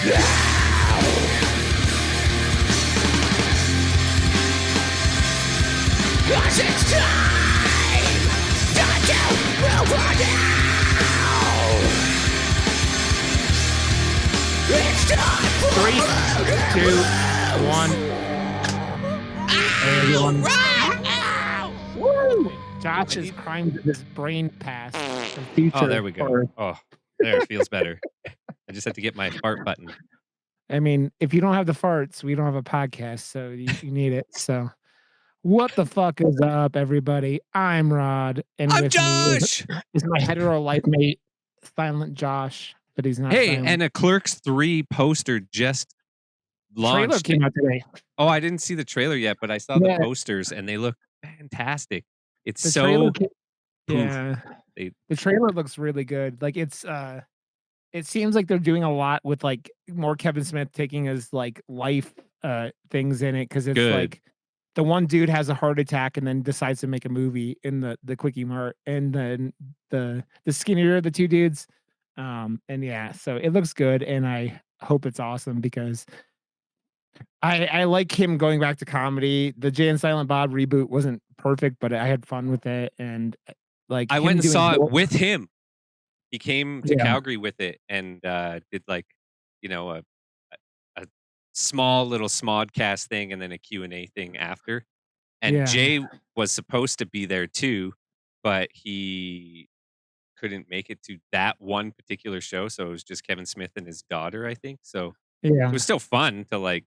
'Cause it's time to move on now. It's time for 3, 2, 1. Hey, everyone. Woo! Josh is crying to this brain pass. The Oh, there we go. Oh, there, it feels better. I just had to get my fart button. I mean, if you don't have the farts, we don't have a podcast, so you need it. So, what the fuck is up, everybody? I'm Rod, and I'm with Josh! me is my hetero life mate, Silent Josh, but he's not. Hey, silent. and a Clerks 3 poster just launched. Trailer came out today. Oh, I didn't see the trailer yet, but I saw the posters, and they look fantastic. It's The so trailer poof. yeah. The trailer looks really good. Like it seems like they're doing a lot with like more Kevin Smith taking his like life things in it, because it's Good. like the one dude has a heart attack and then decides to make a movie in the Quickie Mart, and then the skinnier of the two dudes. And yeah, so it looks good, and I hope it's awesome because I like him going back to comedy. The Jay and Silent Bob reboot wasn't perfect, but I had fun with it, and like I him went and doing saw it Joel- with him. He came to Yeah. Calgary with it and did like, you know, a small little smodcast thing and then a Q&A thing after. And Yeah. Jay was supposed to be there too, but he couldn't make it to that one particular show. So it was just Kevin Smith and his daughter, I think. So Yeah. it was still fun to like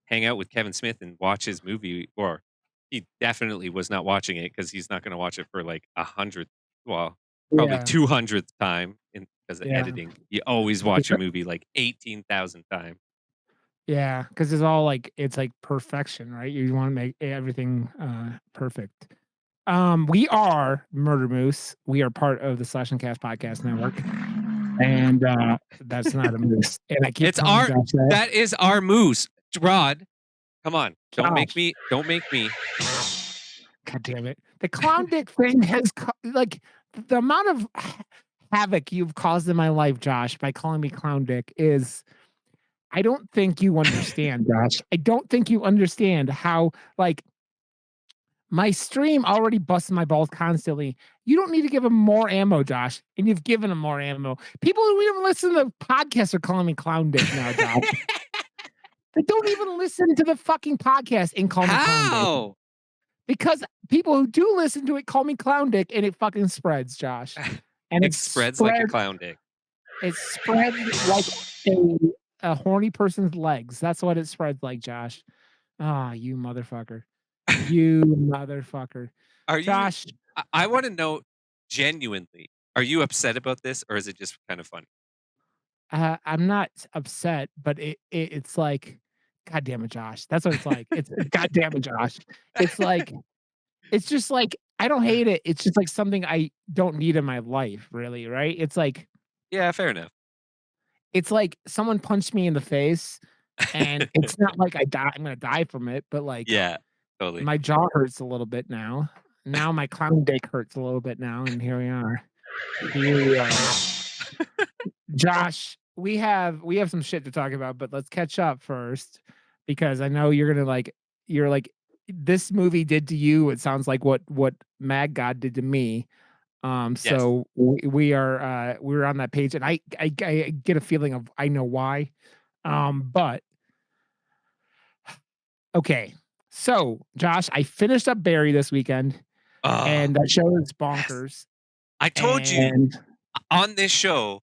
hang out with Kevin Smith and watch his movie. Or he definitely was not watching it because he's not going to watch it for like 100th, well, probably Yeah. 200th time because of Yeah. editing. You always watch a movie like 18,000 times. Yeah, because it's all like it's like perfection, right? You want to make everything perfect. We are Murder Moose. We are part of the Slash and Cast Podcast Network, and that's not a moose. And I keep It's telling our Josh that is our moose. Rod, come on. Don't make Josh. me. Don't make me. God damn it! The clown dick thing has like the amount of havoc you've caused in my life, Josh, by calling me clown dick is. I don't think you understand, Josh. I don't think you understand how, like, my stream already busts my balls constantly. You don't need to give him more ammo, Josh, and you've given him more ammo. People who even listen to podcasts are calling me clown dick now, Josh. They don't even listen to the fucking podcast and call me clown dick. How? Because people who do listen to it call me clown dick, and it fucking spreads, Josh. And It spreads like a clown dick. It spreads like a horny person's legs. That's what it spreads like, Josh. Ah, you motherfucker. You motherfucker. Are Josh. you? I want to know genuinely. Are you upset about this, or is it just kind of funny? I'm not upset, but it's like, God damn it, Josh. That's what it's like. It's God damn it, Josh. It's like, it's just like I don't hate it. It's just like something I don't need in my life, really, right? It's like, yeah, fair enough. It's like someone punched me in the face, and it's not like I'm gonna die from it, but like, yeah, totally. My jaw hurts a little bit now. Now my clown dick hurts a little bit now, and here we are. Josh, we have some shit to talk about, but let's catch up first, because I know you're like this movie did to you. It sounds like what Mad God did to me. So we're on that page, and I get a feeling of I know why. But okay. So Josh, I finished up Barry this weekend, and that show is bonkers. Yes. I told you on this show,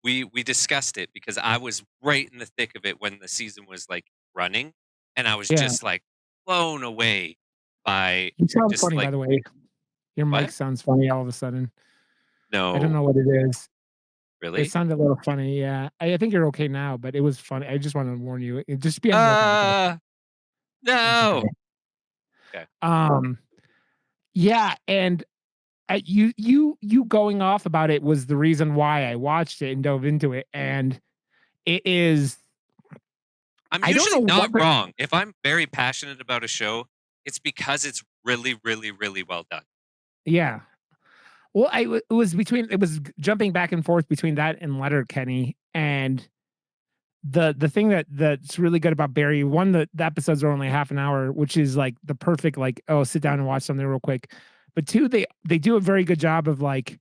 we discussed it because I was right in the thick of it when the season was like running, and I was just like blown away by. You sound just funny, like, by the way. Your mic sounds funny all of a sudden. No, I don't know what it is. Really? It sounded a little funny. Yeah, I think you're okay now, but it was funny. I just wanted to warn you. Just be on the no. Okay. Yeah, and you going off about it was the reason why I watched it and dove into it, and it is. I'm usually not wrong. If I'm very passionate about a show, it's because it's really, really, really well done. Yeah. Well, it was jumping back and forth between that and Letterkenny, and the thing that's really good about Barry, one, the episodes are only half an hour, which is like the perfect, like, oh, sit down and watch something real quick. But two, they do a very good job of like,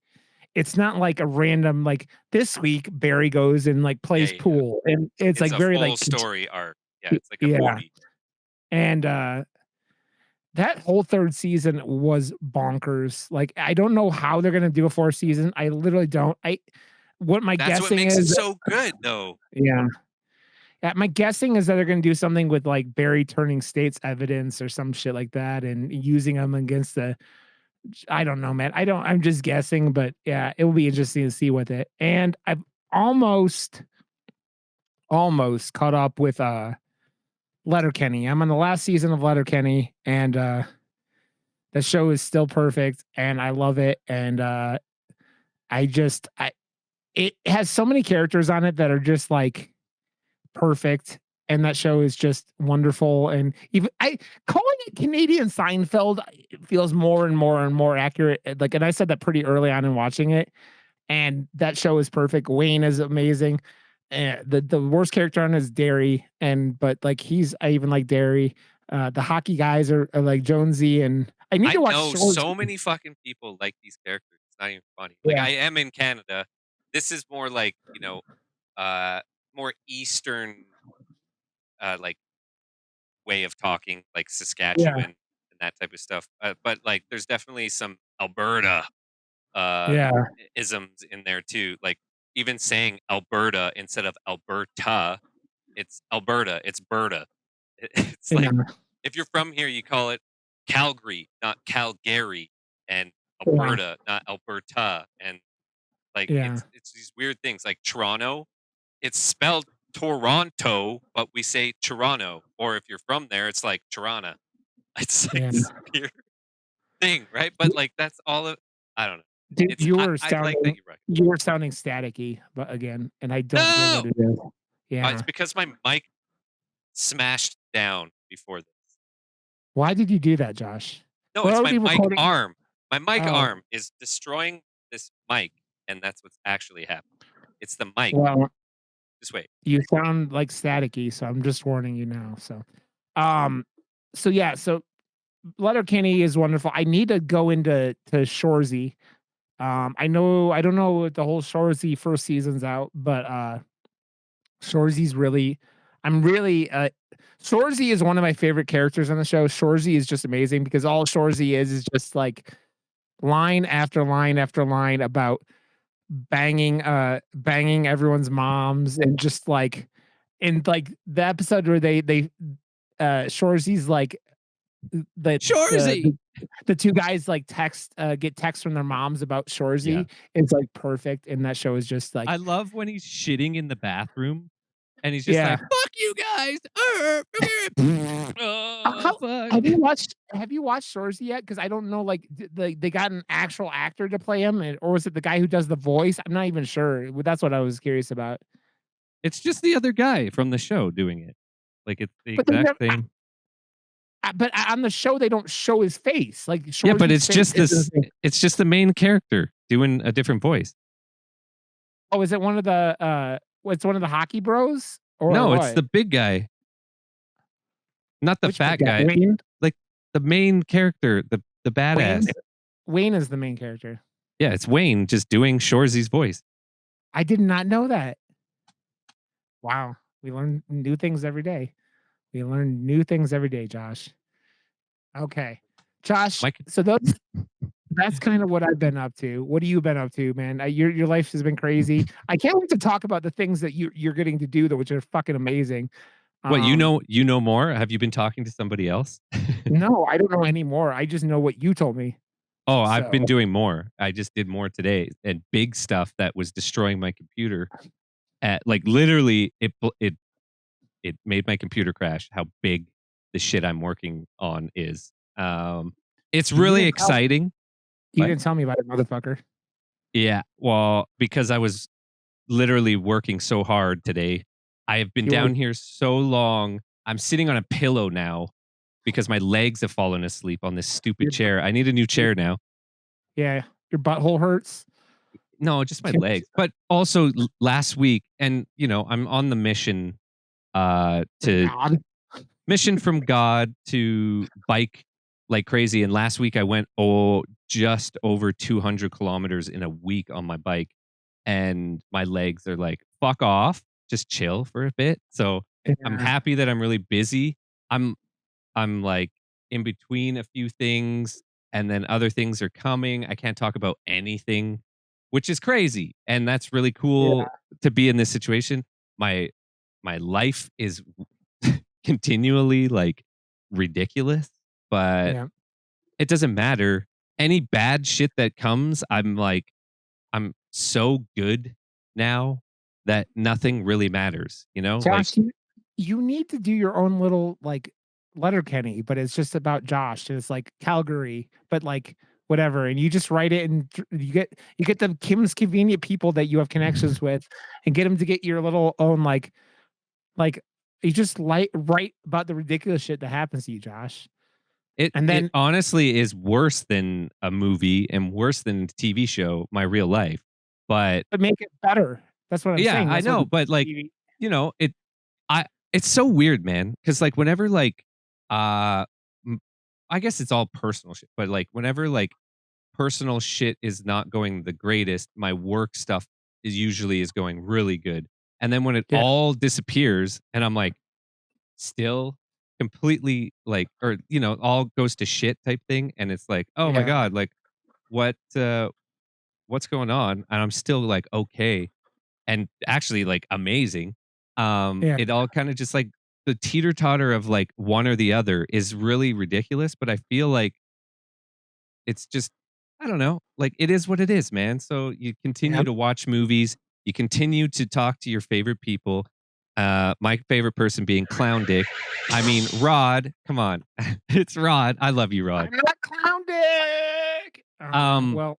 it's not like a random, like this week Barry goes and like plays pool, and it's like a very full like story arc. Yeah, it's like a movie. And that whole third season was bonkers. Like, I don't know how they're gonna do a fourth season. I literally don't. What my That's what guessing makes it is, so good, though. yeah. My guessing is that they're gonna do something with like Barry turning state's evidence or some shit like that, and using them against the. I don't know, man. I'm just guessing, but yeah, it will be interesting to see with it. And I've almost caught up with Letterkenny. I'm on the last season of Letterkenny, and the show is still perfect, and I love it. And it has so many characters on it that are just like perfect, and that show is just wonderful. And even I calling it Canadian Seinfeld, it feels more and more and more accurate. Like, and I said that pretty early on in watching it, and that show is perfect. Wayne is amazing. The worst character on it is Derry, but like I even like Derry. The hockey guys are like Jonesy, and I need to watch. I know so many fucking people like these characters. It's not even funny. Like, I am in Canada. This is more like, more Eastern, like way of talking, like Saskatchewan and that type of stuff. But like, there's definitely some Alberta isms in there too. Like, even saying Alberta instead of Alberta, it's Alberta. It's Berta. It's like, if you're from here, you call it Calgary, not Calgary, and Alberta, not Alberta. And like, it's these weird things. Like Toronto, it's spelled Toronto, but we say Toronto. Or if you're from there, it's like Toronto. It's like this weird thing, right? But like, that's all of, I don't know. Dude, you were sounding staticky, but again, and I don't know what it is. Yeah, it's because my mic smashed down before this. Why did you do that, Josh? No, it's my mic arm. My mic arm is destroying this mic, and that's what's actually happening. It's the mic. Well, just wait. You sound like staticky, so I'm just warning you now. So Letterkenny is wonderful. I need to go into Shoresy. I don't know what the whole Shoresy first season's out, but Shoresy's really, Shoresy is one of my favorite characters on the show. Shoresy is just amazing because all Shoresy is just like line after line after line about banging everyone's moms, and just like in like the episode where they Shoresy's like the two guys like get texts from their moms about Shoresy. It's like perfect, and that show is just like, I love when he's shitting in the bathroom and he's just like, fuck you guys. Have you watched Shoresy yet? Because I don't know, like they got an actual actor to play him, or was it the guy who does the voice? I'm not even sure. That's what I was curious about. It's just the other guy from the show doing it. Like, it's the exact same. But on the show, they don't show his face. Like, yeah, but it's just this. It's just the main character doing a different voice. Oh, is it one of the? It's one of the hockey bros? Or no, what? it's the big guy. Not the fat guy. Wayne? Like the main character, the badass. Wayne is the main character. Yeah, it's Wayne just doing Shoresy's voice. I did not know that. Wow, we learn new things every day. We learn new things every day, Josh. Okay. Josh, so that's kind of what I've been up to. What have you been up to, man? Your life has been crazy. I can't wait to talk about the things that you're getting to do, though, which are fucking amazing. What, you know more? Have you been talking to somebody else? No, I don't know anymore. I just know what you told me. Oh, I've been doing more. I just did more today, and big stuff that was destroying my computer. Like, literally, it made my computer crash. How big the shit I'm working on is. It's really exciting. You didn't tell me about it, motherfucker. Yeah, well, because I was literally working so hard today. I have been down here so long. I'm sitting on a pillow now because my legs have fallen asleep on this stupid chair. I need a new chair now. Yeah, your butthole hurts. No, just my Kim- legs. But also last week, and I'm on the mission to God. mission from God to bike like crazy. And last week I went just over 200 kilometers in a week on my bike, and my legs are like, fuck off, just chill for a bit. So I'm Yeah. happy that I'm really busy. I'm like in between a few things, and then other things are coming. I can't talk about anything, which is crazy. And that's really cool to be in this situation. My my life is continually like ridiculous, but Yeah. it doesn't matter. Any bad shit that comes, I'm so good now that nothing really matters, Like Josh, you need to do your own little like Letterkenny, but it's just about Josh. And it's like Calgary, but like whatever. And you just write it, and you get the Kim's convenient people that you have connections with, and get them to get your little own like you just write about the ridiculous shit that happens to you, Josh. it And it then honestly is worse than a movie and worse than a TV show, my real life. But but make it better. That's what I'm yeah, saying. I That's what know, but like, TV it I it's so weird, man, cuz like whenever like uh m- I guess it's all personal shit, but like whenever like personal shit is not going the greatest, my work stuff is going really good. And then when it Yeah. all disappears and I'm like still completely like, or all goes to shit type thing, and it's like, oh my Yeah. god, like what what's going on? And I'm still like okay, and actually like amazing. Yeah. It all kind of just like the teeter totter of like one or the other is really ridiculous, but I feel like it's just, I don't know, like it is what it is, man. So you continue Yep. to watch movies, you continue to talk to your favorite people. My favorite person being Clown Dick. I mean, Rod, come on. It's Rod. I love you, Rod. I'm not Clown Dick. Um, Well,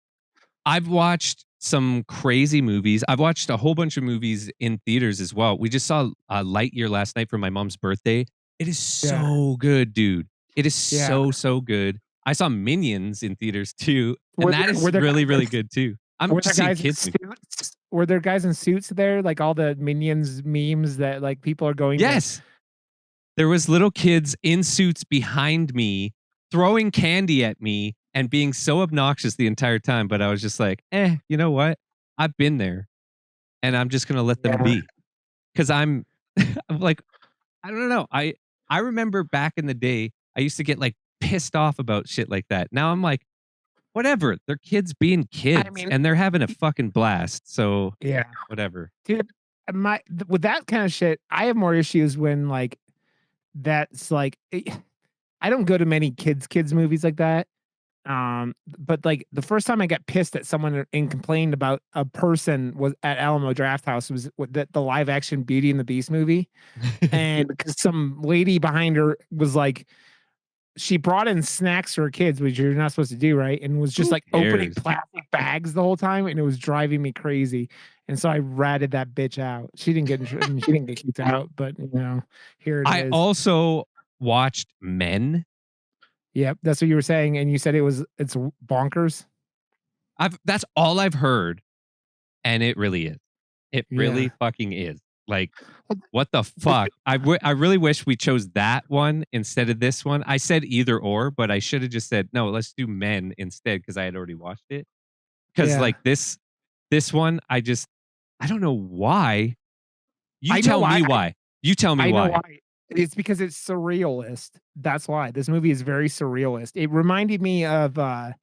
I've watched some crazy movies. I've watched a whole bunch of movies in theaters as well. We just saw Lightyear last night for my mom's birthday. It is yeah. so good, dude. It is Yeah. so good. I saw Minions in theaters too, and Were that there, is were there really, guys, really good too. I'm were there just seeing guys in kids. suits? Were there guys in suits there? Like all the Minions memes that like people are going to. Yes, there was little kids in suits behind me throwing candy at me and being so obnoxious the entire time. But I was just like, you know what? I've been there, and I'm just gonna let them Yeah. be. Because I'm like, I don't know. I remember back in the day, I used to get like pissed off about shit like that. Now I'm like, whatever. They're kids being I kids, mean, and they're having a fucking blast. So yeah, whatever. dude. With that kind of shit, I have more issues when like that's like I don't go to many kids movies like that. But like the first time I got pissed at someone and complained about a person was at Alamo Draft House was with the live action Beauty and the Beast movie, and because some lady behind her was like, she brought in snacks for her kids, which you're not supposed to do, right? And was just Who like opening cares? plastic bags the whole time, and it was driving me crazy. And so I ratted that bitch out. She didn't get she didn't get kicked out, but here it I is. also watched Men. Yep, that's what you were saying, and you said it's bonkers. That's all I've heard, and it really is. It really Yeah. fucking is. Like, what the fuck? I really wish we chose that one instead of this one. I said either or, but I should have just said no. Let's do Men instead because I had already watched it. Because Yeah. like this one, I don't know why. You I know tell why. me why. You tell me I know why. why. It's because it's surrealist. That's why. This movie is very surrealist. It reminded me of the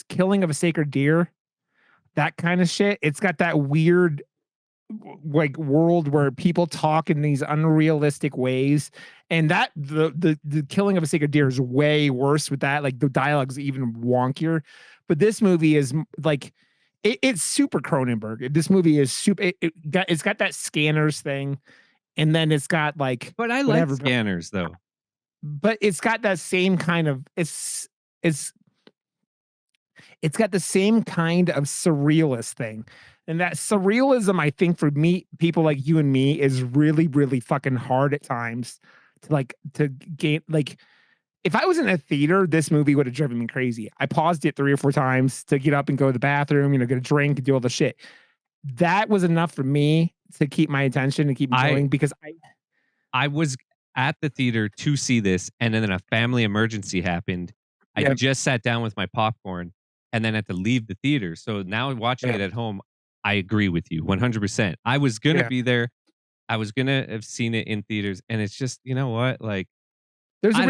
killing of a sacred deer, that kind of shit. It's got that weird like world where people talk in these unrealistic ways, and that the killing of a sacred deer is way worse with that. Like the dialogue's even wonkier, but this movie is like it's super Cronenberg. This movie is super. It's got that scanners thing, and then it's got like But I like whatever. Scanners though. But it's got that same kind of it's got the same kind of surrealist thing. And that surrealism, I think, for me, people like you and me, is really, really fucking hard at times to gain. Like, if I was in a theater, this movie would have driven me crazy. I paused it 3 or 4 times to get up and go to the bathroom, get a drink, do all the shit. That was enough for me to keep my attention and keep me going because I was at the theater to see this, and then a family emergency happened. I just sat down with my popcorn and then had to leave the theater. So now watching it at home, I agree with you 100%. I was going to be there. I was going to have seen it in theaters, and it's just, you know what? Like, there's a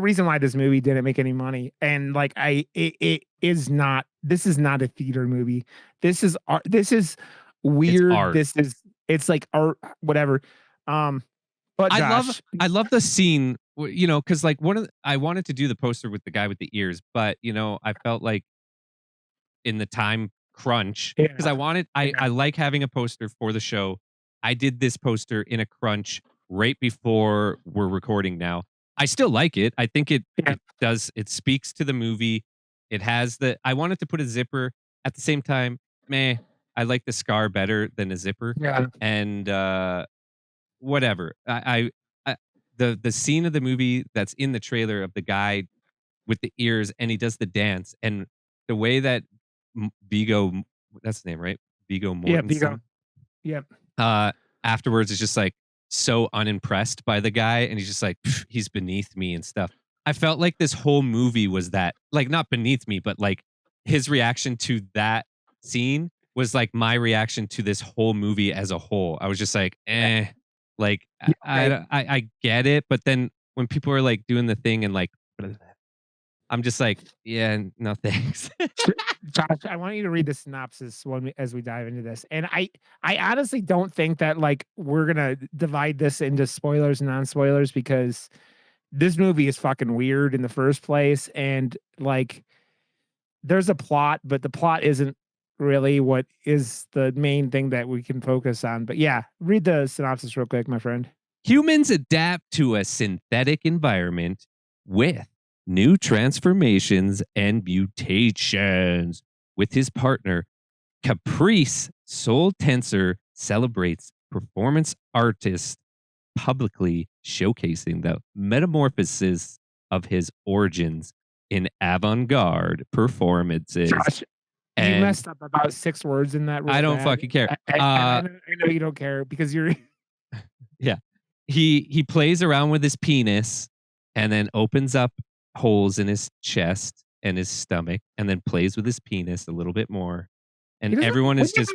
reason why this movie didn't make any money. And like, it is not, this is not a theater movie. This is art. This is weird. It's like art, whatever. But Josh, I love the scene, because like I wanted to do the poster with the guy with the ears, but I felt like in the time crunch because I like having a poster for the show. I did this poster in a crunch right before we're recording now. I still like it. I think it it speaks to the movie. It has I wanted to put a zipper at the same time. I like the scar better than a zipper. Yeah. And whatever. The scene of the movie that's in the trailer of the guy with the ears and he does the dance and the way that Viggo, that's the name, right? Viggo Mortensen. Yeah, Viggo. Yep. Afterwards is just like so unimpressed by the guy and he's just like, he's beneath me and stuff. I felt like this whole movie was that, like, not beneath me, but like his reaction to that scene was like my reaction to this whole movie as a whole. I was just like, like I get it, but then when people are like doing the thing and like, I'm just like, yeah, no thanks. Josh, I want you to read the synopsis as we dive into this. And I honestly don't think that like we're gonna divide this into spoilers and non-spoilers because this movie is fucking weird in the first place. And like there's a plot, but the plot isn't really what is the main thing that we can focus on. But yeah, read the synopsis real quick, my friend. Humans adapt to a synthetic environment with new transformations and mutations. With his partner, Caprice, Saul Tenser celebrates performance artists publicly showcasing the metamorphosis of his origins in avant-garde performances. Josh, you messed up about 6 words in that. I don't fucking care. I know you don't care because you're. Yeah, he plays around with his penis and then opens up holes in his chest and his stomach and then plays with his penis a little bit more. And everyone is just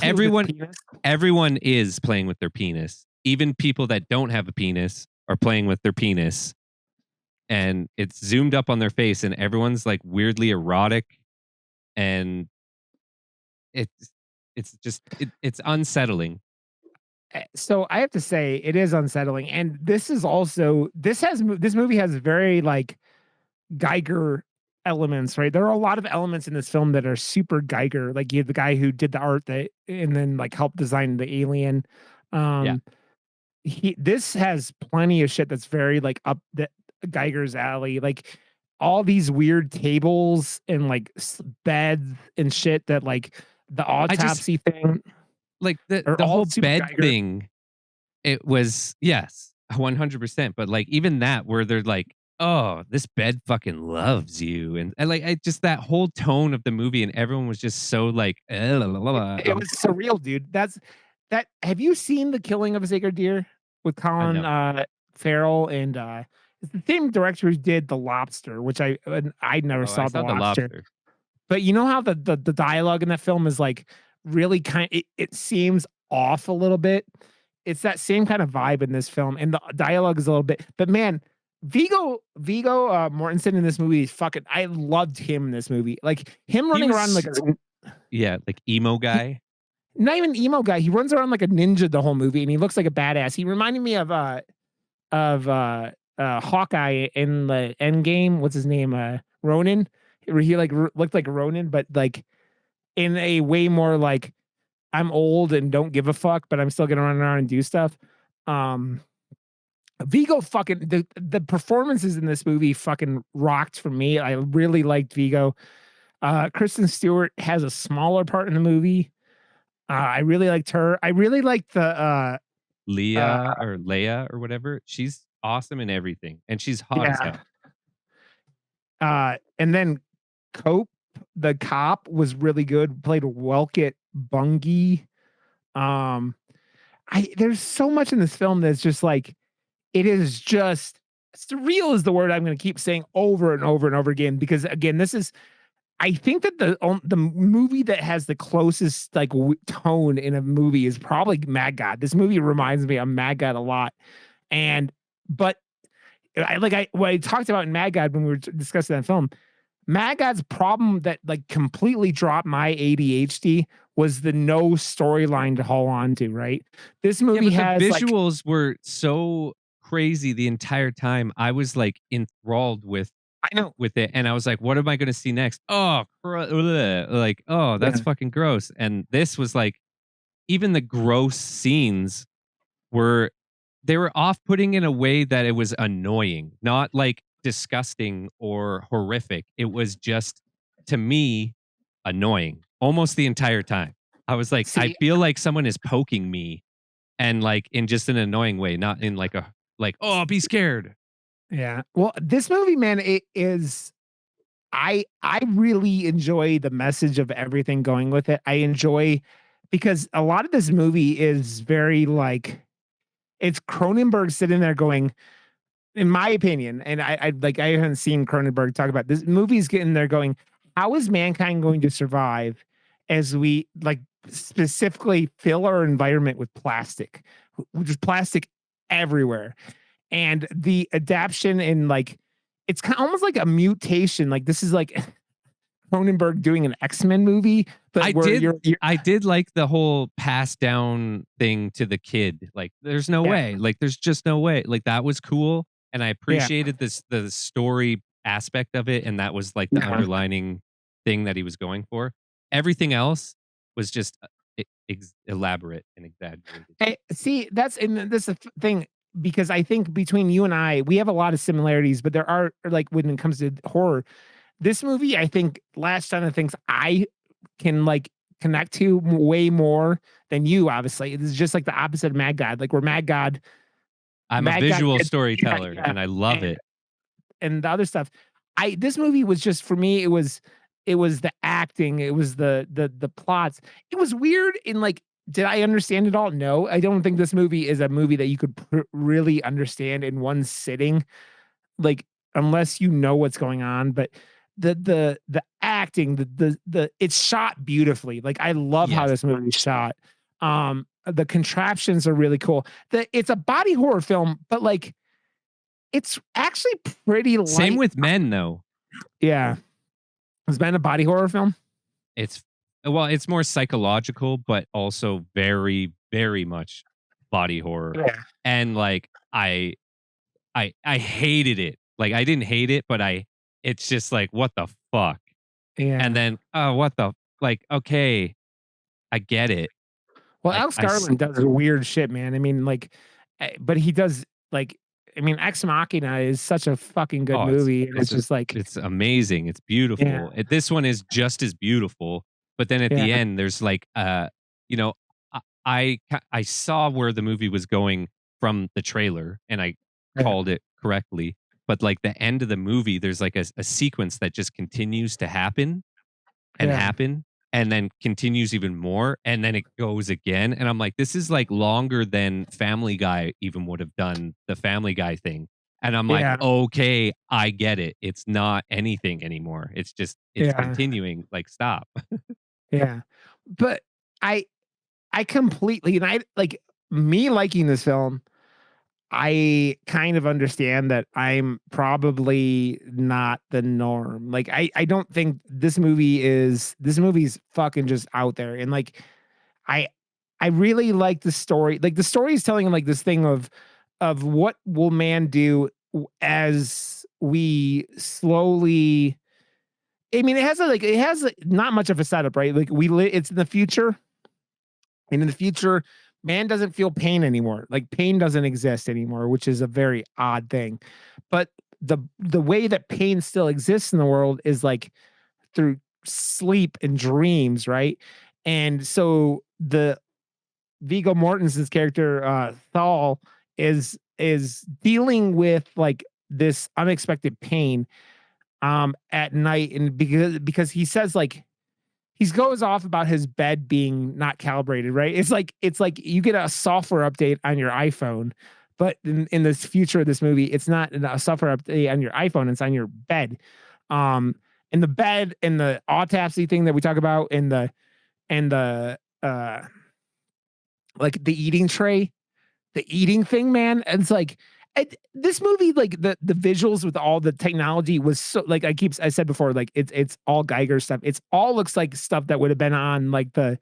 everyone is playing with their penis. Even people that don't have a penis are playing with their penis. And it's zoomed up on their face and everyone's like weirdly erotic and it's unsettling. So I have to say it is unsettling, and this movie has very like Geiger elements, right? There are a lot of elements in this film that are super Geiger. Like you have the guy who did the art and then like helped design the alien. This has plenty of shit that's very like up the Geiger's alley, like all these weird tables and like beds and shit that like the autopsy thing. Like the whole bed thing, it was, yes, 100%. But like even that where they're like, oh, this bed fucking loves you. And like, just that whole tone of the movie and everyone was just so like, it was surreal, dude. Have you seen The Killing of a Sacred Deer with Colin Farrell and it's the same director who did The Lobster, which I never saw The Lobster. But you know how the dialogue in that film is like really it seems off a little bit. It's that same kind of vibe in this film, and the dialogue is a little bit. But man, Viggo Mortensen in this movie is fucking. I loved him in this movie, like him running around like like emo guy. Not even emo guy. He runs around like a ninja the whole movie, and he looks like a badass. He reminded me of Hawkeye in the Endgame. What's his name? Ronan. He like looked like Ronan, but like in a way more like I'm old and don't give a fuck, but I'm still gonna run around and do stuff. Viggo fucking the performances in this movie fucking rocked for me. I really liked Viggo. Kristen Stewart has a smaller part in the movie. I really liked her. I really liked the Leia or whatever. She's awesome in everything, and she's hot as hell. And then Cope, the cop, was really good. Played Welket Bungie. There's so much in this film that's just like, it is just surreal is the word I'm going to keep saying over and over and over again, because again, this is, I think that the movie that has the closest like tone in a movie is probably Mad God. This movie reminds me of Mad God a lot, but what I talked about in Mad God when we were discussing that film. Mad God's problem that like completely dropped my ADHD was the no storyline to hold on to. Right, this movie has the visuals were so crazy the entire time. I was like enthralled with it, and I was like, what am I going to see next? Oh, like, oh, that's fucking gross. And this was like, even the gross scenes were off-putting in a way that it was annoying, not like disgusting or horrific. It was just, to me, annoying almost the entire time. I was like, I feel like someone is poking me, and like in just an annoying way, not in like a like, oh, be scared. Yeah. Well, this movie, man, it is. I really enjoy the message of everything going with it. I enjoy, because a lot of this movie is very like, it's Cronenberg sitting there going, in my opinion, and I haven't seen Cronenberg talk about this. Movie's getting there going, how is mankind going to survive as we like specifically fill our environment with plastic? There's plastic everywhere. And the adaptation in like, it's kind of almost like a mutation. Like this is like Cronenberg doing an X-Men movie, but I did like the whole pass down thing to the kid. Like, there's no way. Like, there's just no way. Like, that was cool, and I appreciated the story aspect of it, and that was like the underlining thing that he was going for. Everything else was just elaborate and exaggerated. Hey, see, that's the thing, because I think between you and I, we have a lot of similarities, but there are, like, when it comes to horror, this movie, I think, latched on the things I can like connect to way more than you. Obviously, it's just like the opposite of Mad God. Like, we're Mad God. I'm a visual storyteller, and I love it. And the other stuff, this movie was just, for me, it was the acting, it was the plots. It was weird in like, did I understand it all? No, I don't think this movie is a movie that you could really understand in one sitting, like, unless you know what's going on. But the acting, it's shot beautifully. Like, I love how this movie is shot. The contraptions are really cool. It's a body horror film, but like, it's actually pretty light. Same with Men, though. Yeah. Has Men a body horror film? It's more psychological, but also very, very much body horror. Yeah. And like, I hated it. Like, I didn't hate it, but it's just like, what the fuck? Yeah. And then, okay, I get it. Well, Alex Garland does weird shit, man. I mean, like, but he does, like, I mean, Ex Machina is such a fucking good movie. It's just like, it's amazing. It's beautiful. Yeah. This one is just as beautiful. But then at the end, there's like, you know, I saw where the movie was going from the trailer, and I called it correctly. But like, the end of the movie, there's like a sequence that just continues to happen and happen, and then continues even more, and then it goes again. And I'm like, this is like longer than Family Guy even would have done the Family Guy thing. And I'm like, okay, I get it. It's not anything anymore. It's just, it's continuing. Like, stop. Yeah. But I completely, and I like, me liking this film, I kind of understand that I'm probably not the norm. Like, I don't think this movie's fucking just out there. And like, I really like the story. Like, the story is telling like this thing of what will man do as we slowly, I mean, it has not much of a setup, right? Like, it's in the future, and in the future, man doesn't feel pain anymore. Like, pain doesn't exist anymore, which is a very odd thing. But the way that pain still exists in the world is like through sleep and dreams, right? And so the Viggo Mortensen's character, Saul, is dealing with like this unexpected pain at night, and because he says like he goes off about his bed being not calibrated, right? It's like you get a software update on your iPhone, but in this future of this movie, it's not a software update on your iPhone, it's on your bed. In the bed, in the autopsy thing that we talk about, in the like the eating tray, the eating thing, man. And it's like this movie, like the visuals with all the technology was so like I said before, like it's all Geiger stuff. It's all looks like stuff that would have been on like the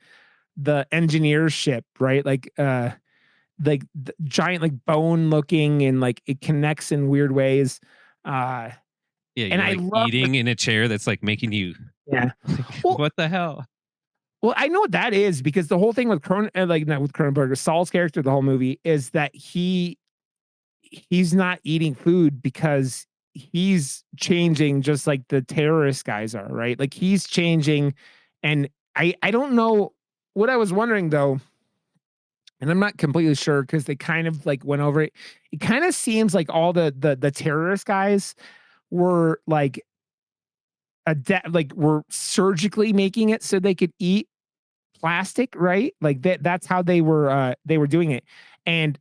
engineer ship, right? Like the giant like bone looking, and like it connects in weird ways. Yeah, you're and like I love eating in a chair that's like making you. Yeah. Like, Well, what the hell? Well, I know what that is, because the whole thing with like not with Cronenberg, Saul's character, the whole movie is that he's not eating food because he's changing just like the terrorist guys are, right? Like he's changing, and I don't know what I was wondering though, and I'm not completely sure because they kind of like went over it. It kind of seems like all the terrorist guys were like were surgically making it so they could eat plastic, right? Like that's how they were doing it. And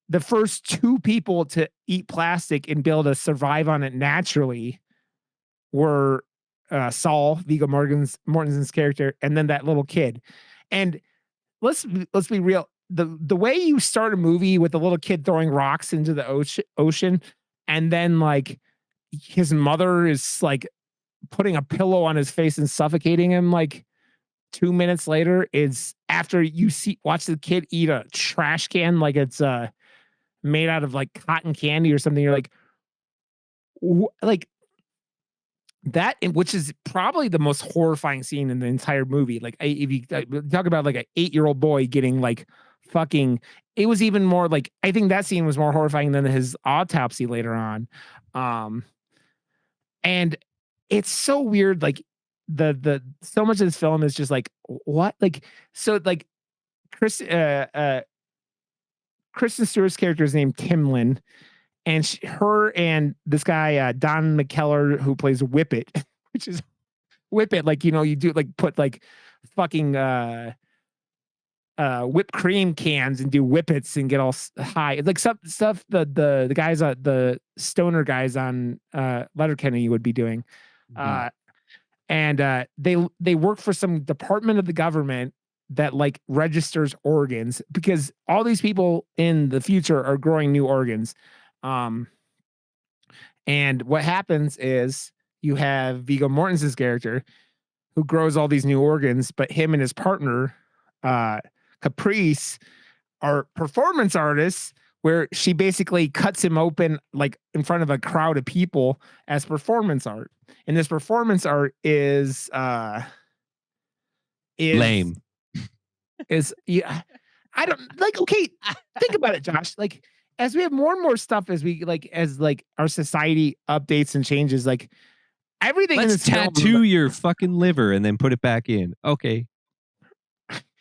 the first two people to eat plastic and be able to survive on it naturally were Saul, Viggo Mortensen's character, and then that little kid. And let's be real. The way you start a movie with a little kid throwing rocks into the ocean, and then like his mother is like putting a pillow on his face and suffocating him like 2 minutes later, is after you watch the kid eat a trash can like it's made out of like cotton candy or something. You're like, like that, which is probably the most horrifying scene in the entire movie. Like if you talk about like an 8-year-old boy getting like fucking, it was even more like, I think that scene was more horrifying than his autopsy later on. And it's so weird, like the so much of this film is just like, what, like, so like Kristen Stewart's character is named Timlin, and her and this guy Don McKellar, who plays Whippet, which is Whippet, like, you know, you do like put like fucking whipped cream cans and do whippets and get all high. It's like some stuff the guys the stoner guys on Letterkenny would be doing. And they work for some department of the government that like registers organs, because all these people in the future are growing new organs. And what happens is you have Viggo Mortensen's character who grows all these new organs, but him and his partner, Caprice, are performance artists, where she basically cuts him open like in front of a crowd of people as performance art. And this performance art is lame. Is yeah, I don't like, okay, think about it, Josh. Like as we have more and more stuff, as our society updates and changes, like everything Let's in this tattoo film, your fucking liver and then put it back in. Okay.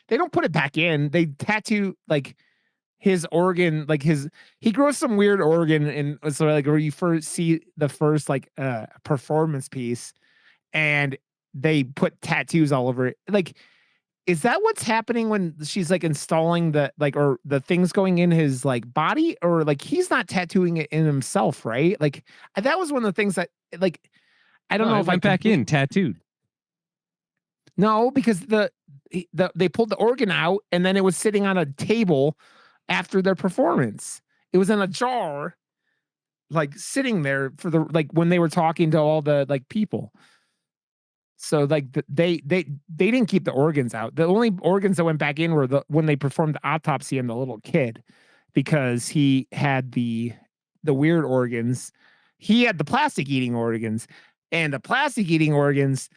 They don't put it back in. They tattoo like his organ, like he grows some weird organ, and so like where you first see the first like performance piece, and they put tattoos all over it. Like, is that what's happening when she's like installing the like, or the things going in his like body, or like he's not tattooing it in himself, right? Like that was one of the things that like I don't know if I went back in tattooed. No, because they pulled the organ out, and then it was sitting on a table after their performance. It was in a jar, like sitting there for the like when they were talking to all the like people. So like they didn't keep the organs out. The only organs that went back in were when they performed the autopsy on the little kid, because he had the weird organs. He had the plastic eating organs, and the plastic eating organs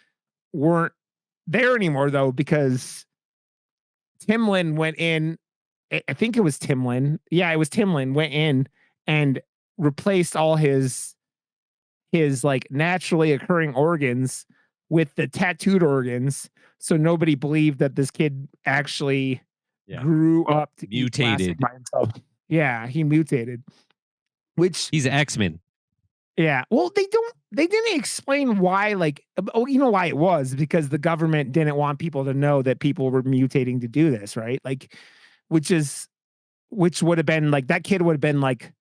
weren't there anymore though, because Timlin went in. I think it was Timlin. Yeah, it was Timlin went in and replaced all his like naturally occurring organs with the tattooed organs, so nobody believed that this kid actually grew up to mutated eat plastic by himself. Yeah, he mutated. which He's X-Men. yeah. Well, they didn't explain why, like, oh, you know why it was because the government didn't want people to know that people were mutating to do this, right? Like, which would have been like that kid would have been like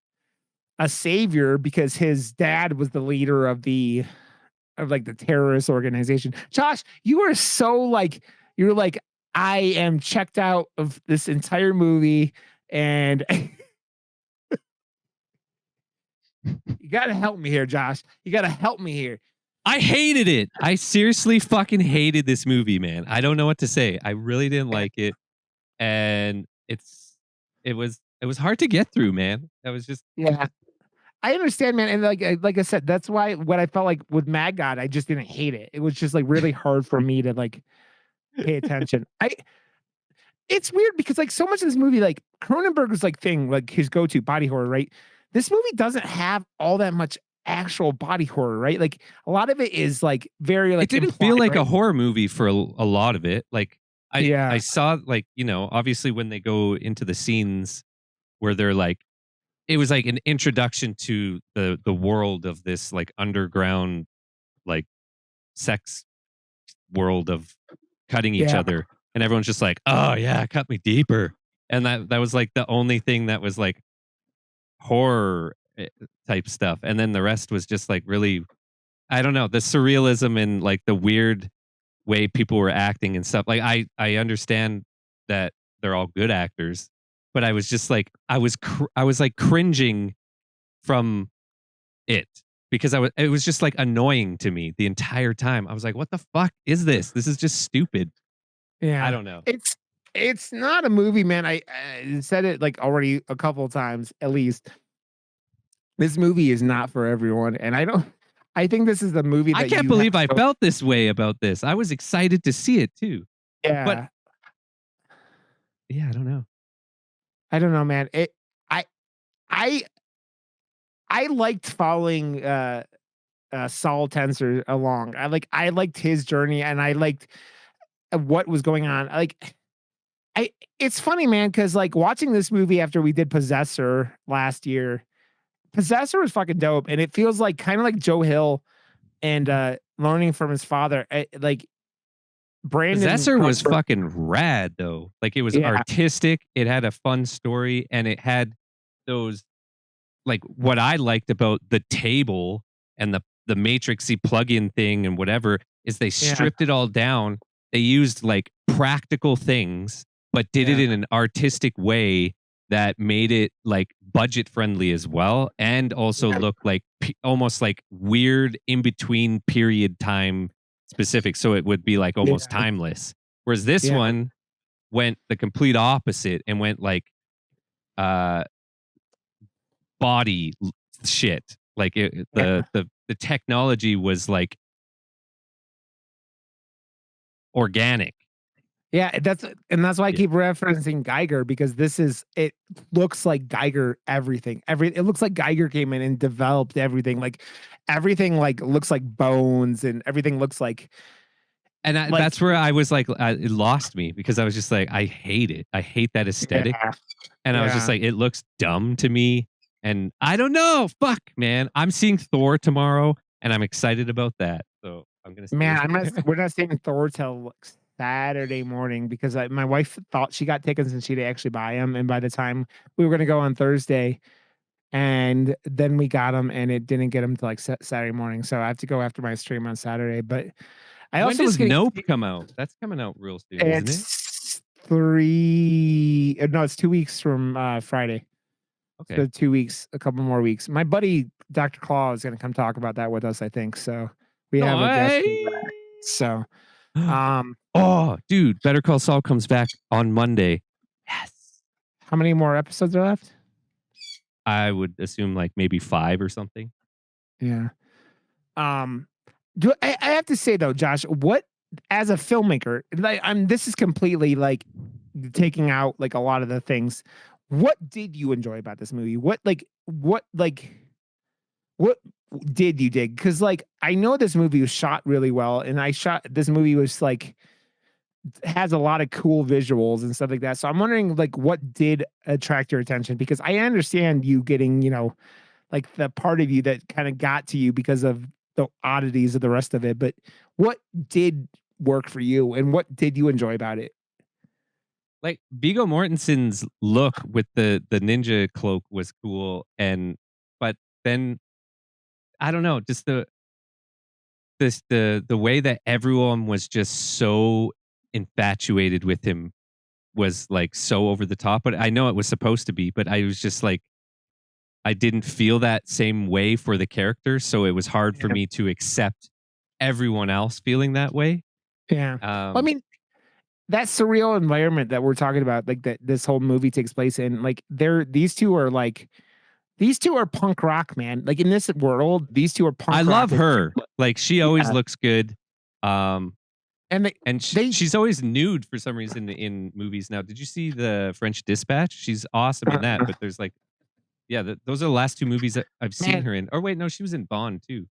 a savior because his dad was the leader of like the terrorist organization. Josh, you are so like you're like I am checked out of this entire movie and you got to help me here, Josh. You got to help me here. I hated it. I seriously fucking hated this movie, man. I don't know what to say. I really didn't like it, and it was hard to get through, man. That was just Yeah. I understand, man, and like I said, that's why what I felt like with Mad God, I just didn't hate it. It was just like really hard for me to like pay attention. It's weird because like so much of this movie, like Cronenberg's like thing, like his go-to body horror, right? This movie doesn't have all that much actual body horror, right? Like a lot of it is like very like it didn't feel like right? a horror movie for a lot of it. Like Yeah. I saw like, you know, obviously when they go into the scenes where they're like, it was like an introduction to the world of this like underground like sex world of cutting each other, and everyone's just like, oh yeah, cut me deeper, and that was like the only thing that was like horror type stuff, and then the rest was just like really, I don't know, the surrealism and like the weird way people were acting and stuff. Like I understand that they're all good actors, but I was just like I was like cringing from it because it was just like annoying to me the entire time. I was like, what the fuck is this? This is just stupid. Yeah. I don't know. It's not a movie, man. I said it like already a couple of times at least. This movie is not for everyone, and I think this is the movie that I can't believe I felt this way about this. I was excited to see it too. Yeah. But yeah, I don't know. I don't know, man. I liked following Saul Tenser along. I liked his journey and I liked what was going on. It's funny, man, because like watching this movie after we did Possessor last year, Possessor was fucking dope, and it feels like kind of like Joe Hill and learning from his father. Like Brandon Possessor was fucking rad though. Like it was artistic, it had a fun story, and it had those like what I liked about the table and the matrixy plug-in thing and whatever is they stripped it all down. They used like practical things, but did it in an artistic way that made it like budget friendly as well, and also looked like almost like weird in between period time specific, so it would be like almost timeless. Whereas this one went the complete opposite and went like body shit. Like the technology was like organic. Yeah, that's why I keep referencing Geiger, because it looks like Geiger everything. It looks like Geiger came in and developed everything. Like everything like looks like bones and everything looks like. And that's where I was like, it lost me because I was just like, I hate it. I hate that aesthetic. And I was just like, it looks dumb to me. And I don't know. Fuck, man. I'm seeing Thor tomorrow and I'm excited about that. So I'm going to Man, we're not seeing Thor till Saturday morning because my wife thought she got tickets and she'd actually buy them. And by the time we were going to go on Thursday, and then we got them and it didn't get them to like Saturday morning. So I have to go after my stream on Saturday. But I also when does Nope come out? That's coming out real soon, isn't it? It's 2 weeks from Friday. Okay. So 2 weeks, a couple more weeks. My buddy, Dr. Claw, is going to come talk about that with us, I think. So we have a guest. So, oh, dude, Better Call Saul comes back on Monday. Yes. How many more episodes are left? I would assume like maybe 5 or something. Yeah. Do I have to say though, Josh, what as a filmmaker, like this is completely like taking out like a lot of the things. What did you enjoy about this movie? What did you dig? Because like I know this movie was shot really well, and this movie was like has a lot of cool visuals and stuff like that. So I'm wondering like what did attract your attention? Because I understand you getting, like the part of you that kind of got to you because of the oddities of the rest of it. But what did work for you, and what did you enjoy about it? Like Viggo Mortensen's look with the ninja cloak was cool, but then I don't know, just the way that everyone was just so infatuated with him was like so over the top. But I know it was supposed to be, but I was just like, I didn't feel that same way for the character, so it was hard for me to accept everyone else feeling that way. Yeah. Well, I mean, that surreal environment that we're talking about, like that this whole movie takes place in, like these two are punk rock, man. Like in this world, these two are punk I rock. love her. Like she always Yeah. looks good. And she's always nude for some reason in movies now. Did you see the French Dispatch? She's awesome in that, but there's like, yeah, those are the last two movies that I've seen her in. Or wait, no, she was in Bond too.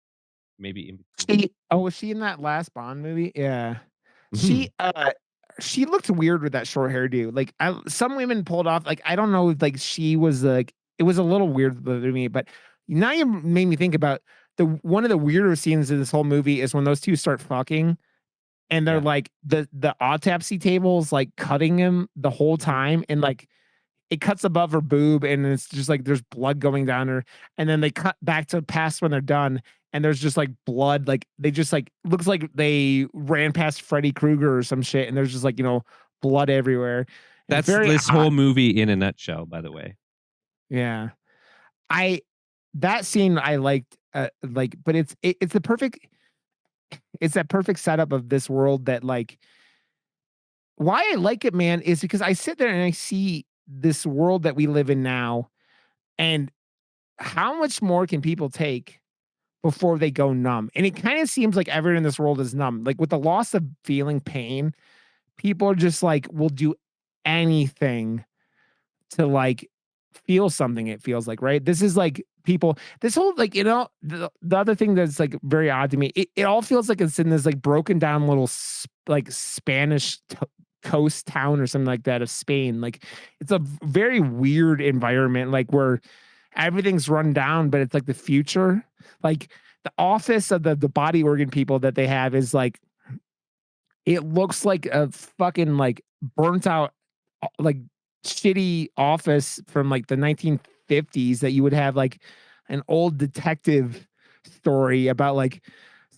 Maybe in between. was she in that last Bond movie? Yeah. She looked weird with that short hairdo. Like some women pulled off, like I don't know, like she was like, it was a little weird to me, but now you made me think about one of the weirder scenes in this whole movie is when those two start fucking and they're like the autopsy table's like cutting him the whole time, and like it cuts above her boob and it's just like there's blood going down her, and then they cut back to past when they're done and there's just like blood, like they just like looks like they ran past Freddy Krueger or some shit, and there's just like, you know, blood everywhere. That's this whole movie in a nutshell, by the way. Yeah. That scene I liked, like, but it's that perfect setup of this world that like, why I like it, man, is because I sit there and I see this world that we live in now, and how much more can people take before they go numb? And it kind of seems like everyone in this world is numb. Like with the loss of feeling pain, people are just like will do anything to like feel something, it feels like, right? This is like people, this whole like, you know, the other thing that's like very odd to me, it all feels like it's in this like broken down little like Spanish coast town or something like that of Spain. Like it's a very weird environment, like where everything's run down, but it's like the future. Like the office of the body organ people that they have is like, it looks like a fucking like burnt out like shitty office from like the 1950s that you would have like an old detective story about, like,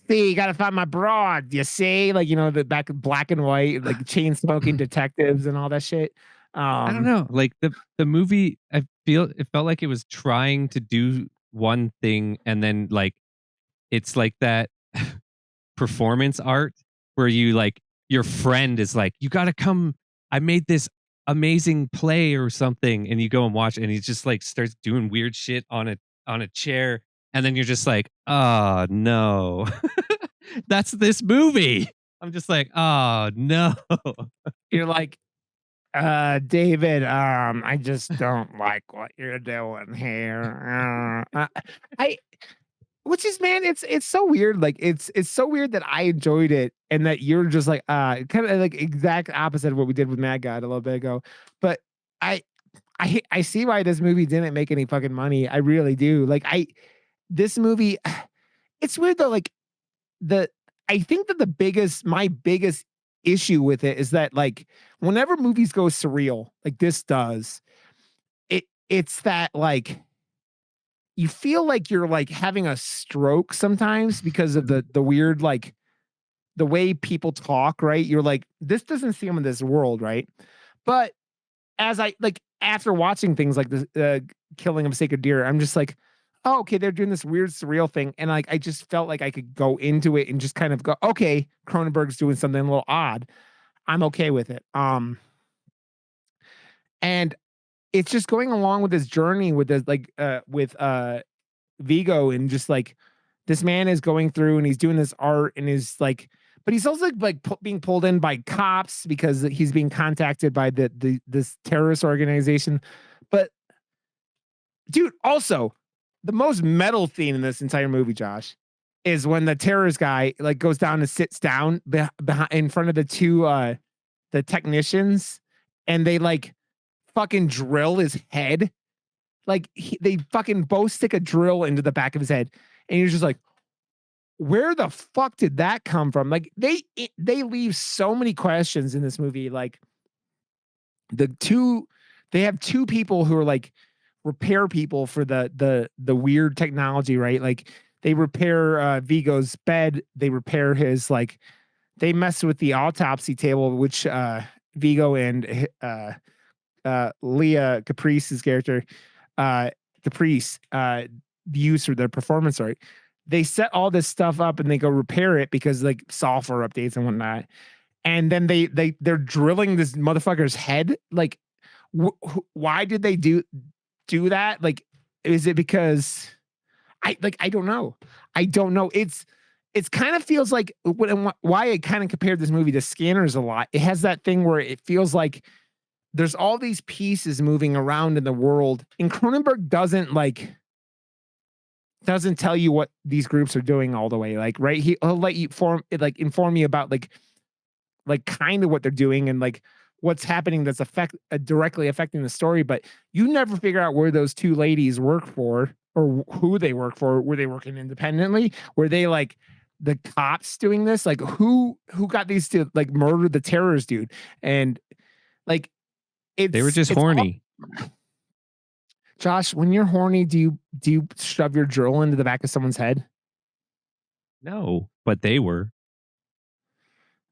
see, you gotta find my broad, you see, like, you know, the back black and white, like chain smoking detectives and all that shit. I don't know, like the movie, it felt like it was trying to do one thing, and then like it's like that performance art where you like your friend is like, you gotta come, I made this amazing play or something, and you go and watch it, and he just like starts doing weird shit on a chair, and then you're just like, oh no. That's this movie. I'm just like, oh no. You're like, David, I just don't like what you're doing here. Which is, man, it's so weird. Like it's so weird that I enjoyed it and that you're just like, kind of like exact opposite of what we did with Mad God a little bit ago. But I see why this movie didn't make any fucking money. I really do. Like this movie, it's weird though. Like I think that my biggest issue with it is that like whenever movies go surreal, like this does, it's that like you feel like you're like having a stroke sometimes because of the weird, like the way people talk, right? You're like, this doesn't seem in this world, right? But as I like after watching things like this, Killing of a Sacred Deer, I'm just like, oh, okay, they're doing this weird surreal thing, and like I just felt like I could go into it and just kind of go, okay, Cronenberg's doing something a little odd. I'm okay with it. And it's just going along with his journey with this, like, with Vigo, and just like this man is going through and he's doing this art and is like, but he's also like being pulled in by cops because he's being contacted by this terrorist organization. But dude, also the most metal theme in this entire movie, Josh, is when the terrorist guy like goes down and sits down behind in front of the two the technicians, and they like fucking drill his head like they fucking both stick a drill into the back of his head, and you're just like, where the fuck did that come from? Like they leave so many questions in this movie. Like they have two people who are like repair people for the weird technology, right? Like they repair Vigo's bed, they repair his like they mess with the autopsy table, which Vigo and Leah Caprice's character, Caprice, use for their performance art. They set all this stuff up and they go repair it because like software updates and whatnot. And then they're drilling this motherfucker's head. Like, why did they do that? Like, is it because I don't know. I don't know. It's kind of feels like why I kind of compared this movie to Scanners a lot. It has that thing where it feels like there's all these pieces moving around in the world, and Cronenberg doesn't tell you what these groups are doing all the way. Like, right? He'll let you inform you about like kind of what they're doing and like what's happening that's directly affecting the story, but you never figure out where those two ladies work for or who they work for. Were they working independently? Were they like the cops doing this? Like who got these to like murder the terrorist dude? And like they were just horny. Josh, when you're horny, do you shove your drill into the back of someone's head? No, but they were.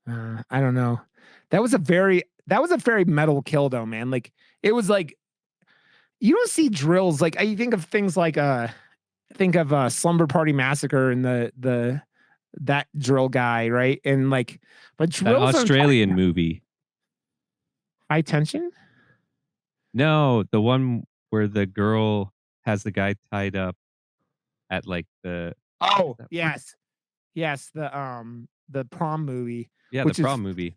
I don't know. That was a very metal kill though, man. Like it was like you don't see drills like I think of things like Slumber Party Massacre and that drill guy, right? And like but drills that Australian movie. High Tension? No, the one where the girl has the guy tied up at like the yes, the prom movie. Yeah, the prom movie.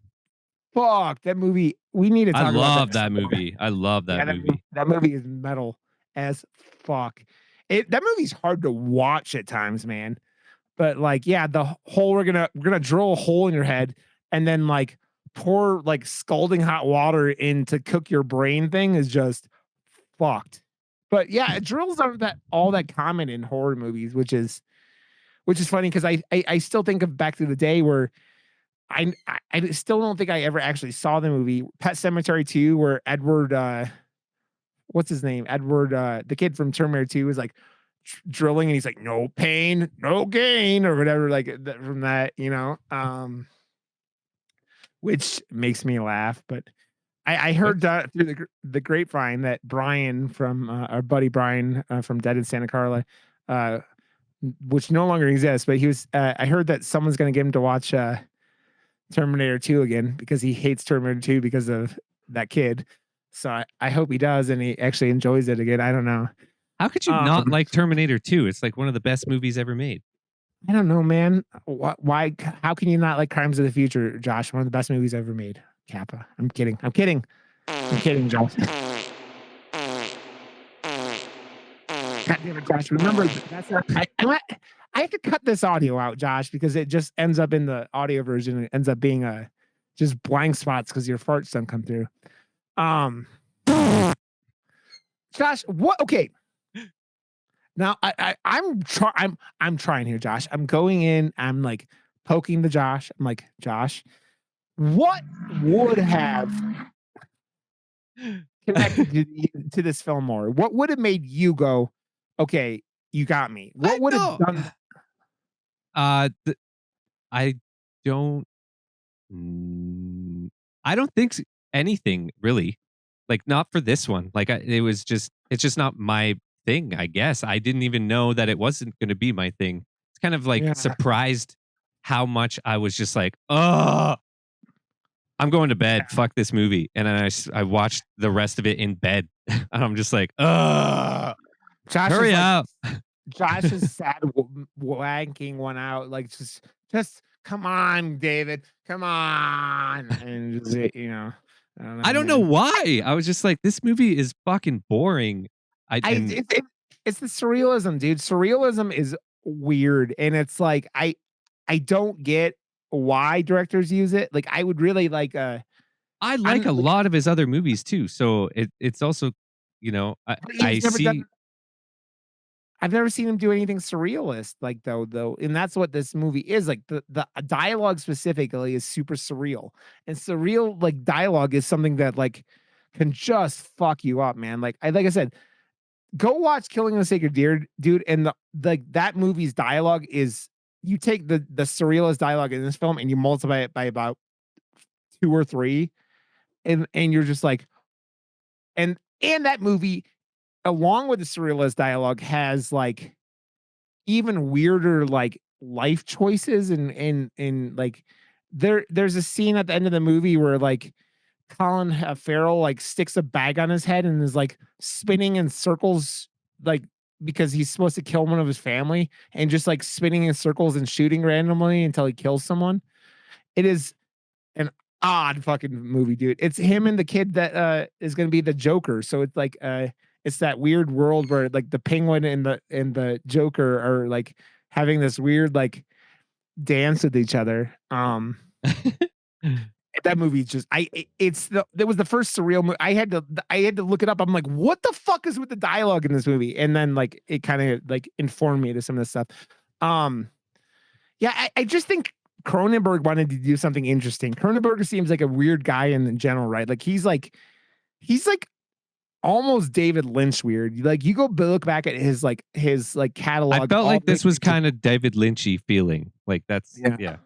Fuck that movie. We need to talk about that. I love that movie. I love that movie. That movie is metal as fuck. That movie's hard to watch at times, man. But like, yeah, the whole we're gonna drill a hole in your head and then like pour like scalding hot water in to cook your brain thing is just fucked. But yeah, drills aren't all that common in horror movies, which is funny because I still think of back to the day where I still don't think I ever actually saw the movie Pet Sematary 2 where Edward what's his name? Edward the kid from Terminator 2 is like drilling and he's like no pain, no gain or whatever like from that, you know. Which makes me laugh, but I heard through the grapevine that Brian from our buddy Brian from Dead in Santa Carla, which no longer exists, but he was. I heard that someone's going to get him to watch Terminator 2 again because he hates Terminator 2 because of that kid. So I hope he does and he actually enjoys it again. I don't know. How could you not like Terminator 2? It's like one of the best movies ever made. I don't know, man. Why? How can you not like Crimes of the Future, Josh? One of the best movies ever made. Kappa. I'm kidding, Josh. God damn it, Josh. Remember, that's not, I have to cut this audio out, Josh, because it just ends up in the audio version. It ends up being just blank spots because your farts don't come through. Josh, what? Okay. Now I'm trying here, Josh. I'm going in. I'm like poking the Josh. I'm like, Josh, what would have connected to this film more? What would have made you go, okay, you got me? What would have done? I don't think anything really. Like not for this one. Like it's just not my thing, I guess. I didn't even know that it wasn't going to be my thing. It's kind of like surprised how much I was just like, oh, I'm going to bed. Fuck this movie. And then I watched the rest of it in bed. And I'm just like, oh, hurry up. Josh is sad wanking one out. Like, just come on, David. Come on. And just, you know. I don't know why. I was just like, this movie is fucking boring. It's the surrealism, dude. Surrealism is weird, and it's like I don't get why directors use it. Like I would really like. I like a lot of his other movies too, so it's also you know, But I he's never see. done. I've never seen him do anything surrealist like though, and that's what this movie is like. The dialogue specifically is super surreal, and surreal like dialogue is something that like can just fuck you up, man. Like I said, go watch Killing of a Sacred Deer, dude, and that movie's dialogue is you take the surrealist dialogue in this film and you multiply it by about 2 or 3, and you're just like, and that movie along with the surrealist dialogue has like even weirder like life choices and like there's a scene at the end of the movie where like Colin Farrell like sticks a bag on his head and is like spinning in circles like because he's supposed to kill one of his family and just like spinning in circles and shooting randomly until he kills someone. It is an odd fucking movie, dude. It's him and the kid that is going to be the Joker. So it's like it's that weird world where like the Penguin and the Joker are like having this weird like dance with each other. That movie just that was the first surreal movie. I had to look it up. I'm like, what the fuck is with the dialogue in this movie? And then like it kind of like informed me to some of this stuff. Yeah, I just think Cronenberg wanted to do something interesting. Cronenberg seems like a weird guy in general, right? Like he's like almost David Lynch weird. Like you go look back at his catalog. I felt like this was kind of David Lynchy feeling. Like that's yeah.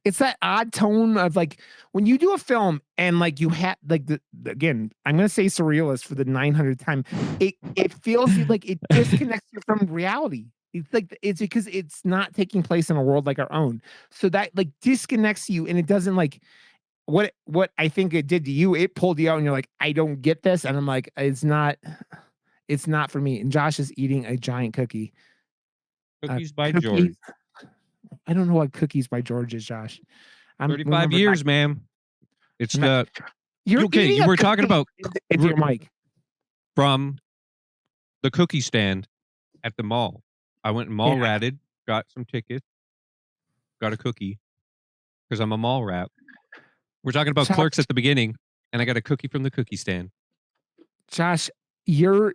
It's that odd tone of like when you do a film and like you have like again, I'm gonna say surrealist for the 900th time. It feels like it disconnects you from reality. It's like it's because it's not taking place in a world like our own. So that like disconnects you and it doesn't like what I think it did to you. It pulled you out and you're like, I don't get this. And I'm like, it's not for me. And Josh is eating a giant cookie. Cookies by George. I don't know what Cookies by George is, Josh. 35 years, ma'am. It's the you're okay. You were talking about into your mic from the cookie stand at the mall. I went mall ratted, got some tickets, got a cookie because I'm a mall rat. We're talking about Clerks at the beginning, and I got a cookie from the cookie stand. Josh, your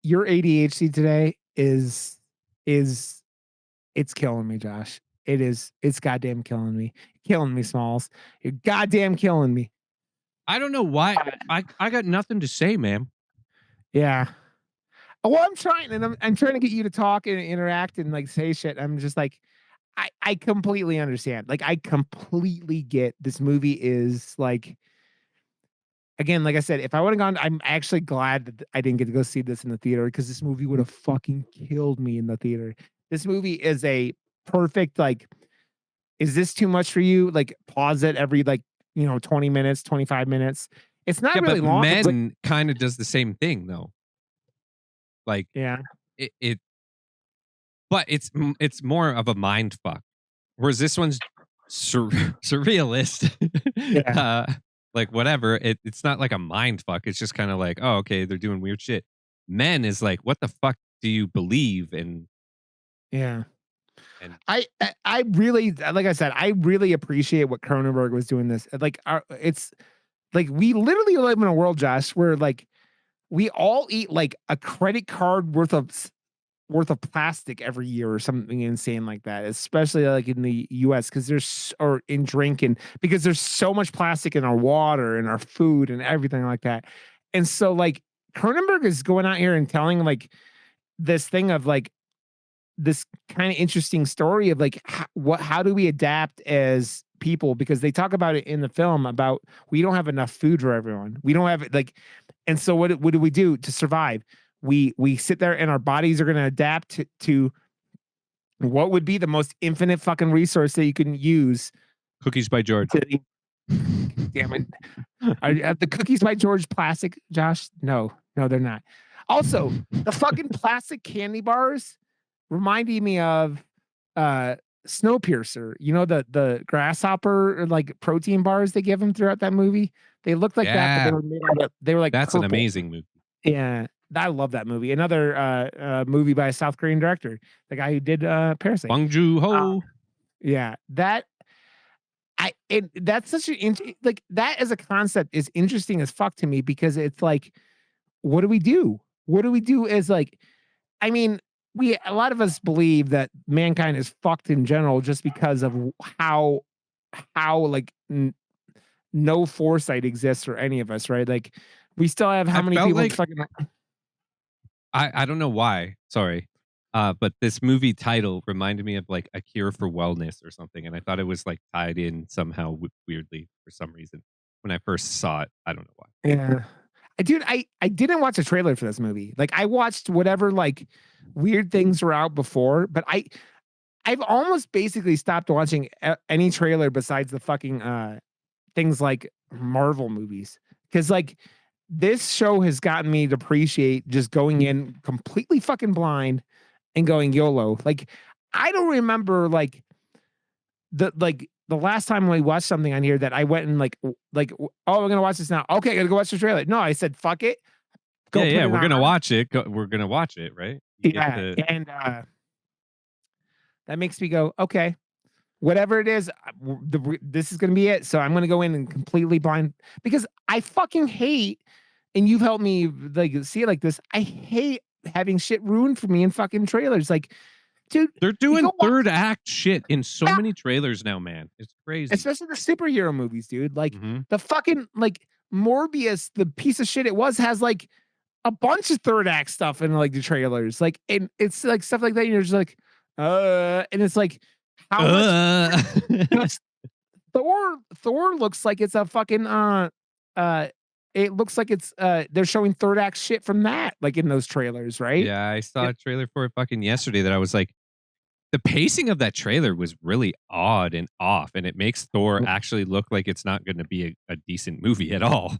ADHD today is it's killing me, Josh. It's goddamn killing me. Killing me, Smalls. You're goddamn killing me. I don't know why. I got nothing to say, man. Yeah. Well, I'm trying, and I'm trying to get you to talk and interact and like say shit. I'm just like, I completely understand. Like, I completely get this movie is like, again, like I said, if I would have gone, I'm actually glad that I didn't get to go see this in the theater because this movie would have fucking killed me in the theater. This movie is a perfect, like, is this too much for you? Like, pause it every, like, 20 minutes, 25 minutes. It's not really long. Men kind of does the same thing, though. Like, yeah, but it's more of a mind fuck. Whereas this one's surrealist. Yeah. Like whatever. It's not like a mind fuck. It's just kind of like, oh, okay, they're doing weird shit. Men is like, what the fuck do you believe? And yeah. And I really, like I said, I really appreciate what Cronenberg was doing this. Like, it's like we literally live in a world, Josh, where like we all eat like a credit card worth of plastic every year or something insane like that, especially like in the US or in drinking because there's so much plastic in our water and our food and everything like that. And so like Cronenberg is going out here and telling like this thing of like this kind of interesting story of like how do we adapt as people, because they talk about it in the film about we don't have enough food for everyone. We don't have it like, and so what do we do to survive? We sit there and our bodies are going to adapt to what would be the most infinite fucking resource that you can use. Cookies by George. Damn it. Are the Cookies by George plastic, Josh? No, they're not. Also, the fucking plastic candy bars reminding me of Snowpiercer. The grasshopper like protein bars they give him throughout that movie. They looked like that, but they were made out of, they were like that's purple. An amazing movie. Yeah, I love that movie. Another movie by a South Korean director, the guy who did Parasite. Bong Joon-ho. Yeah, that's such an like that as a concept is interesting as fuck to me because it's like what do we do? What do we do as like, I mean, a lot of us believe that mankind is fucked in general just because of how like no foresight exists for any of us, right? Like we still have how I many felt people like fucking I don't know why. Sorry. But this movie title reminded me of like A Cure for Wellness or something, and I thought it was like tied in somehow weirdly for some reason when I first saw it. I don't know why. yeah. Dude, I didn't watch a trailer for this movie. Like I watched whatever like weird things were out before, but I've almost basically stopped watching any trailer besides the fucking things like Marvel movies. Cuz like this show has gotten me to appreciate just going in completely fucking blind and going YOLO. Like I don't remember like the last time we watched something on here that I went and oh, we're gonna watch this now. Okay, I gotta go watch the trailer. No, I said fuck it. Go Yeah, put it we're gonna on. watch it. We're gonna watch it, right? Yeah, and that makes me go, okay, whatever it is, this is gonna be it. So I'm gonna go in and completely blind because I fucking hate, and you've helped me like see it like this. I hate having shit ruined for me in fucking trailers. Like, dude, they're doing third act shit in so many trailers now, man. It's crazy. Especially the superhero movies, dude. Like the fucking like Morbius, the piece of shit it was, has like a bunch of third act stuff in like the trailers. Like, and it's like stuff like that. And you're just like, and it's like how much Thor looks like it's a fucking it looks like it's they're showing third act shit from that, like in those trailers, right? Yeah, I saw a trailer for it fucking yesterday that I was like, the pacing of that trailer was really odd and off, and it makes Thor actually look like it's not going to be a decent movie at all.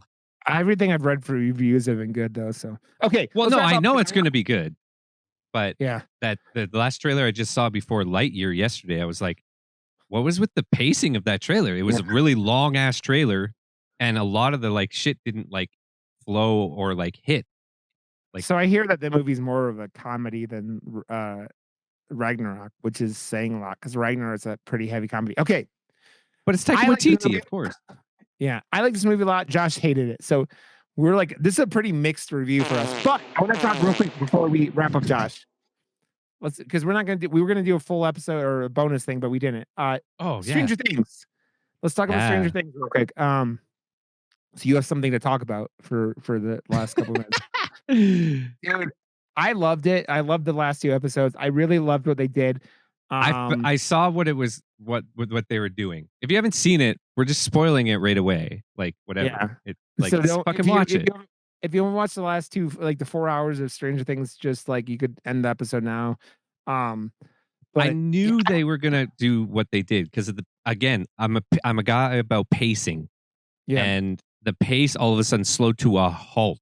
Everything I've read for reviews have been good though. So okay, well, no, I know it's going to be good, but yeah, that the last trailer I just saw before Lightyear yesterday, I was like, what was with the pacing of that trailer? It was a really long ass trailer, and a lot of the like shit didn't like flow or like hit. Like, so I hear that the movie's more of a comedy than Ragnarok, which is saying a lot because Ragnarok is a pretty heavy comedy. Okay, but it's Taika Waititi, of course. Yeah, I like this movie a lot. Josh hated it, so we're like, this is a pretty mixed review for us. But I want to talk real quick before we wrap up, Josh. Let's, because we're not gonna do. We were gonna do a full episode or a bonus thing, but we didn't. Stranger Things. Let's talk about Stranger Things real quick. So you have something to talk about for the last couple of minutes. Dude, I loved it. I loved the last 2 episodes. I really loved what they did. I saw what it was, what they were doing. If you haven't seen it, we're just spoiling it right away. Like whatever. Yeah. Like so just fucking watch it. If you haven't watched the last 2, like the 4 hours of Stranger Things, just like you could end the episode now. But I knew they were gonna do what they did because of the. Again, I'm a guy about pacing. Yeah. And the pace all of a sudden slowed to a halt.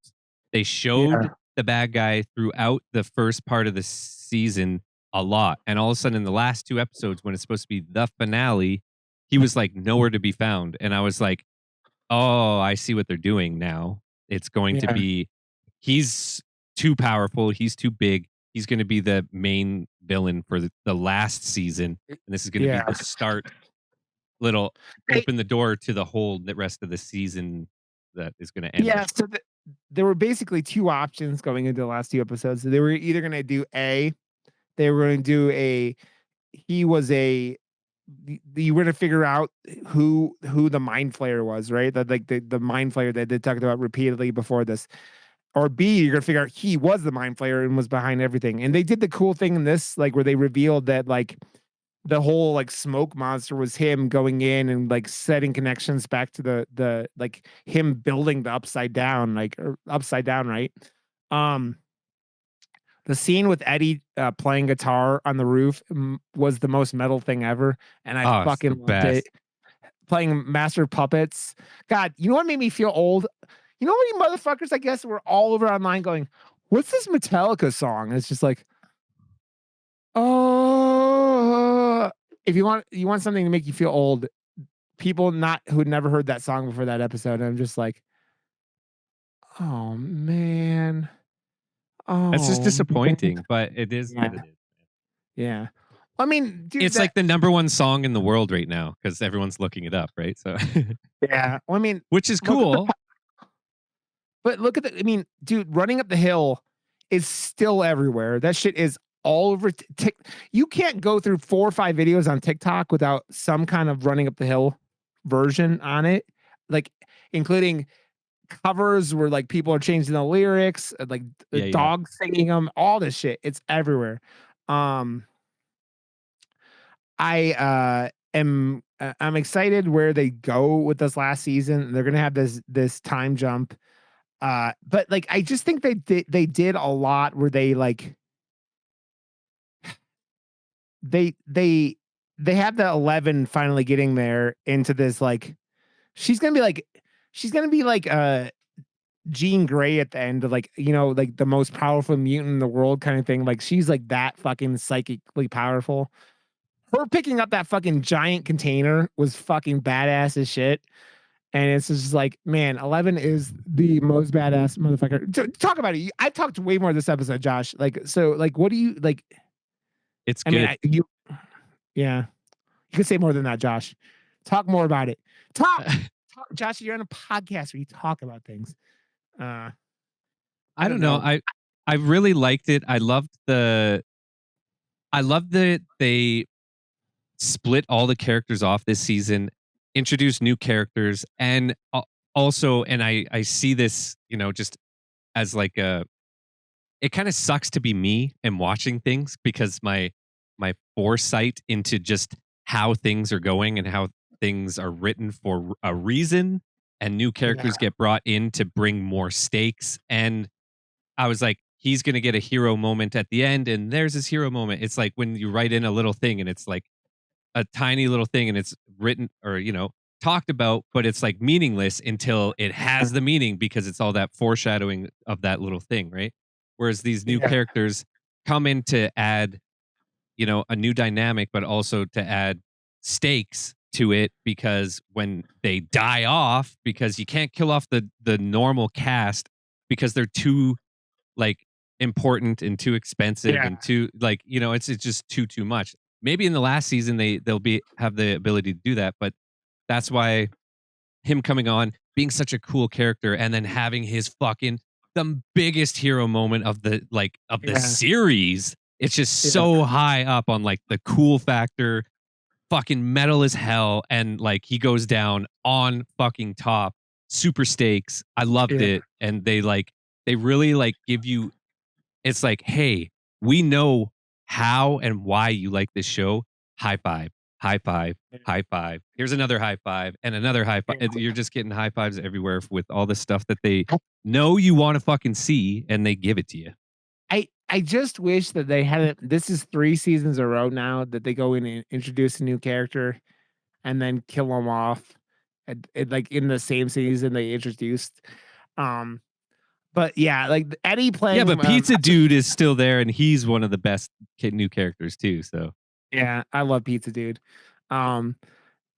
They showed the bad guy throughout the first part of the season a lot. And all of a sudden in the last 2 episodes, when it's supposed to be the finale, he was like nowhere to be found. And I was like, oh, I see what they're doing now. It's going to be, he's too powerful. He's too big. He's going to be the main villain for the last season. And this is going to be the start. Open the door to the whole rest of the season that is going to end. Yeah, so there were basically 2 options going into the last 2 episodes. So they were either going to do they were going to do you were going to figure out who the mind flayer was, right? That like the mind flayer that they talked about repeatedly before this. Or B, you're going to figure out he was the mind flayer and was behind everything. And they did the cool thing in this, like where they revealed that like the whole like smoke monster was him going in and like setting connections back to the like him building the upside down, right? The scene with Eddie playing guitar on the roof was the most metal thing ever, and I fucking loved it. Playing Master Puppets. God, you know what made me feel old? You know how many motherfuckers, I guess, were all over online going, what's this Metallica song? And it's just like, oh, if you want something to make you feel old, people who'd never heard that song before that episode, and I'm just like, oh man. Oh, that's just disappointing, but it is what it is. Yeah. I mean, dude, it's like the #1 song in the world right now because everyone's looking it up, right? So yeah. Well, I mean, which is cool. But look at I mean, dude, running up the hill is still everywhere. That shit is all over. You can't go through 4 or 5 videos on TikTok without some kind of running up the hill version on it, like including covers where like people are changing the lyrics, like the dogs singing them, all this shit. It's everywhere. I'm excited where they go with this last season. They're gonna have this time jump. But like I just think they did a lot where they like they have the 11 finally getting there into this like she's gonna be like Jean Grey at the end of like, you know, like the most powerful mutant in the world kind of thing. Like she's like that fucking psychically powerful. Her picking up that fucking giant container was fucking badass as shit. And it's just like, man, 11 is the most badass motherfucker. Talk about it. I've talked way more this episode, Josh. Like, so, like, what do you like? It's good. Yeah, you could say more than that, Josh. Talk more about it. Talk, Josh. You're on a podcast where you talk about things. I don't know. I really liked it. I loved that they split all the characters off this season, introduced new characters, and also, and I see this, you know, just as like it kind of sucks to be me and watching things because my foresight into just how things are going and how things are written for a reason, and new characters get brought in to bring more stakes. And I was like, he's going to get a hero moment at the end, and there's his hero moment. It's like when you write in a little thing and it's like a tiny little thing and it's written or, you know, talked about, but it's like meaningless until it has the meaning because it's all that foreshadowing of that little thing, right? Whereas these new characters come in to add, you know, a new dynamic, but also to add stakes to it, because when they die off, because you can't kill off the normal cast because they're too like important and too expensive and too like, you know, it's just too much. Maybe in the last season they'll have the ability to do that, but that's why him coming on, being such a cool character, and then having his fucking the biggest hero moment of the series. It's just so high up on like the cool factor, fucking metal as hell, and like he goes down on fucking top. Super stakes. I loved it, and they really like give you. It's like, hey, we know how and why you like this show. High five, high five, high five. Here's another high five and another high five. You're just getting high fives everywhere with all the stuff that they know you want to fucking see, and they give it to you. I just wish that they had this is 3 seasons in a row now that they go in and introduce a new character and then kill them off. Like in the same season they introduced. But yeah, like Eddie playing. Yeah, but Pizza Dude is still there, and he's one of the best new characters too. So yeah, I love Pizza Dude. Yeah,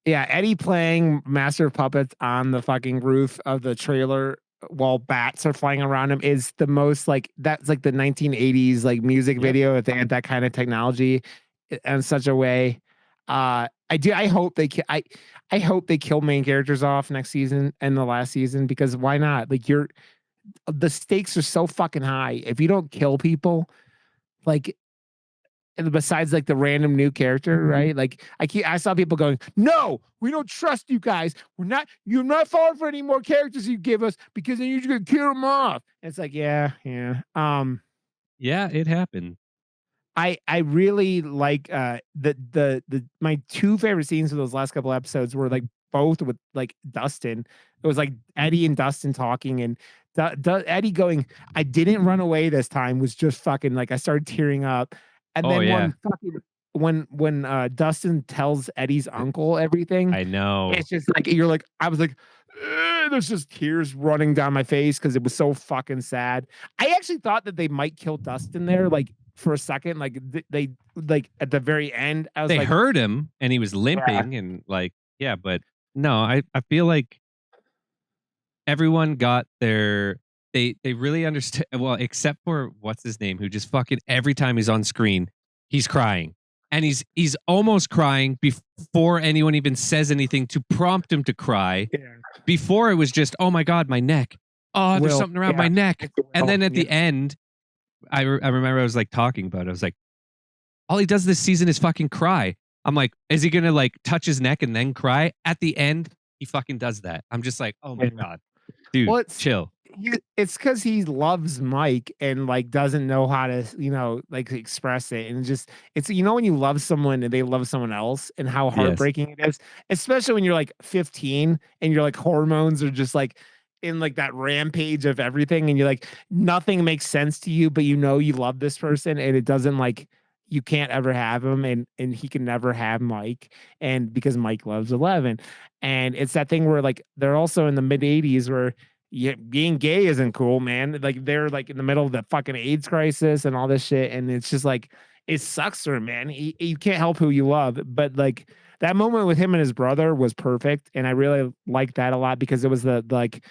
Eddie playing Master of Puppets on the fucking roof of the trailer while bats are flying around him is the most like that's like the 1980s like music video if they had that kind of technology in such a way. I hope I hope they kill main characters off next season and the last season, because why not? Like the stakes are so fucking high. If you don't kill people, like, and besides like the random new character, right? Like I saw people going, "No, we don't trust you guys. You're not falling for any more characters you give us because then you're just gonna kill them off." And it's like, yeah. Yeah, it happened. I really like my 2 favorite scenes of those last couple episodes were like both with like Dustin. It was like Eddie and Dustin talking, and Eddie going, "I didn't run away this time," was just fucking like I started tearing up. And then when Dustin tells Eddie's uncle everything, I know, it's just like you're like I was like, there's just tears running down my face because it was so fucking sad. I actually thought that they might kill Dustin there, like for a second, like they like at the very end. I was they like, heard him and he was limping and like but no, I feel like everyone got their. They really understood, well, except for what's his name, who just fucking every time he's on screen, he's crying. And he's almost crying before anyone even says anything to prompt him to cry. Yeah. Before it was just, oh my God, my neck. oh, there's Will, something around yeah, my neck. it's And Will, then at yeah. the end, I remember I was like talking about it. I was like, all he does this season is fucking cry. I'm like, is he gonna like touch his neck and then cry? At the end, he fucking does that. I'm just like, oh my Yeah. God, dude, Well, chill. it's because he loves Mike and like doesn't know how to, like express it. And just it's when you love someone and they love someone else and how Yes. heartbreaking it is, especially when you're like 15 and you're like hormones are just like in like that rampage of everything and you're like nothing makes sense to you, but you love this person and it doesn't like you can't ever have him and he can never have Mike and because Mike loves 11. And it's that thing where like they're also in the mid 80s where being gay isn't cool, man. Like they're like in the middle of the fucking AIDS crisis and all this shit, and it's just like it sucks for him, man. You can't help who you love, but like that moment with him and his brother was perfect, and I really liked that a lot because it was the like,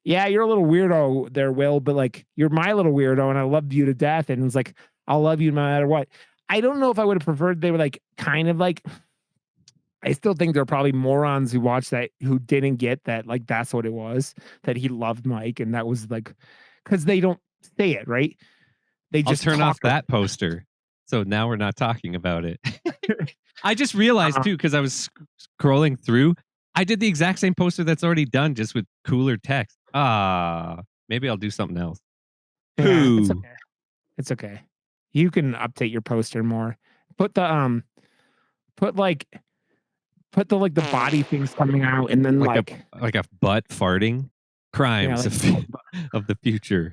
yeah, you're a little weirdo there, Will, but like you're my little weirdo, and I loved you to death, and it's like I'll love you no matter what. I don't know if I would have preferred they were like kind of like I still think there are probably morons who watched that who didn't get that, like, that's what it was, that he loved Mike, and that was like, because they don't say it, right? They I'll just turn off talk. that poster. So now we're not talking about it. I just realized too, because I was scrolling through, I did the exact same poster that's already done, just with cooler text. Maybe I'll do something else. Yeah, it's Pooh. okay. It's okay. You can update your poster more. Put the put like put the like the body things coming out, and then like Like a butt farting. Crimes like, of the future.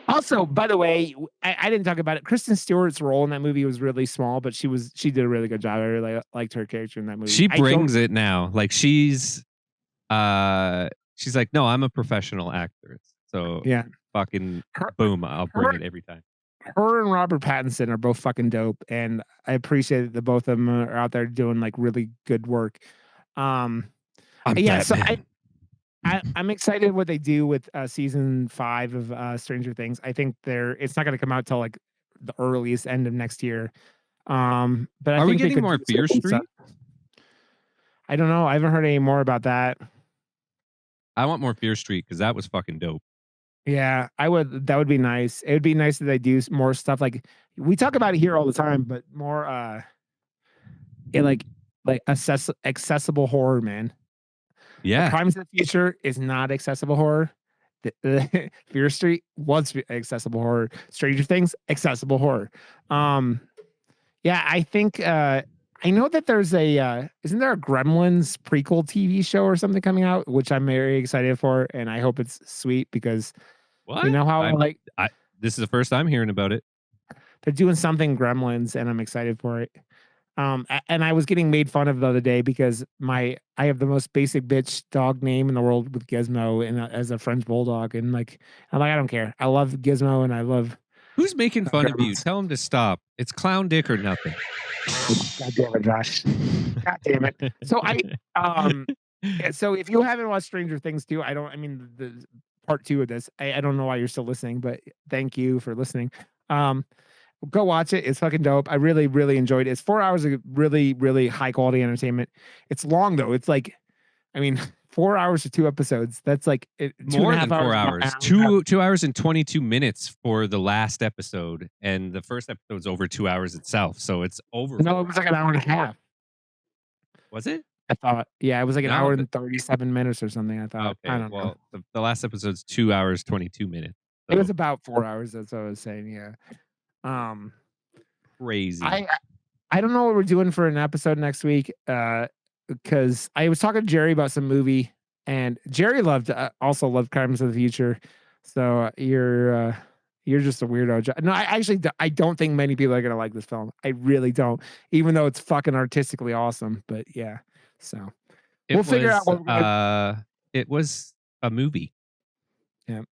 Also, by the way, I didn't talk about it. Kristen Stewart's role in that movie was really small, but she did a really good job. I really liked her character in that movie. She brings it now. Like she's like, no, I'm a professional actress. So yeah, fucking boom, I'll bring it every time. Her and Robert Pattinson are both fucking dope, and I appreciate that both of them are out there doing like really good work. I'm yeah, Batman. so I'm excited what they do with season 5 of Stranger Things. I think it's not going to come out till like the earliest end of next year. But I Are we think they getting could more do Fear something Street? I don't know. I haven't heard any more about that. I want more Fear Street because that was fucking dope. Yeah, I would. That would be nice. It would be nice that they do more stuff. Like we talk about it here all the time, but more like accessible horror, man. Yeah. Crimes of the Future is not accessible horror. Fear Street was accessible horror. Stranger Things, accessible horror. Yeah, I think I know that there's a isn't there a Gremlins prequel TV show or something coming out, which I'm very excited for, and I hope it's sweet because What? you know how this is the first I'm hearing about it. they're doing something Gremlins, and I'm excited for it. And I was getting made fun of the other day because I have the most basic bitch dog name in the world with Gizmo and as a French bulldog, and like I'm like I don't care. I love Gizmo and I love. Who's making fun of you? Tell him to stop. It's clown dick or nothing. God damn it, Josh. God damn it. So so if you haven't watched Stranger Things 2, I mean the part 2 of this, I don't know why you're still listening, but thank you for listening. Go watch it. It's fucking dope. I really, really enjoyed it. It's 4 hours of really, really high quality entertainment. It's long though. It's like, I mean, 4 hours for 2 episodes. That's like more than 4 hours. 2 hours and 22 minutes for the last episode, and the first episode's over 2 hours itself. So it's over. No, it was like an hour and a half. Was it? I thought, yeah, it was like an hour and 37 minutes or something. I thought. Okay, I don't know. The last episode's 2 hours 22 minutes. So. It was about 4 hours. That's what I was saying. Yeah. Crazy. I don't know what we're doing for an episode next week. Because I was talking to Jerry about some movie, and Jerry also loved Crimes of the Future. So you're just a weirdo. No, I don't think many people are gonna like this film. I really don't, even though it's fucking artistically awesome. But yeah, so we'll figure out what we're gonna... It was a movie. Yeah,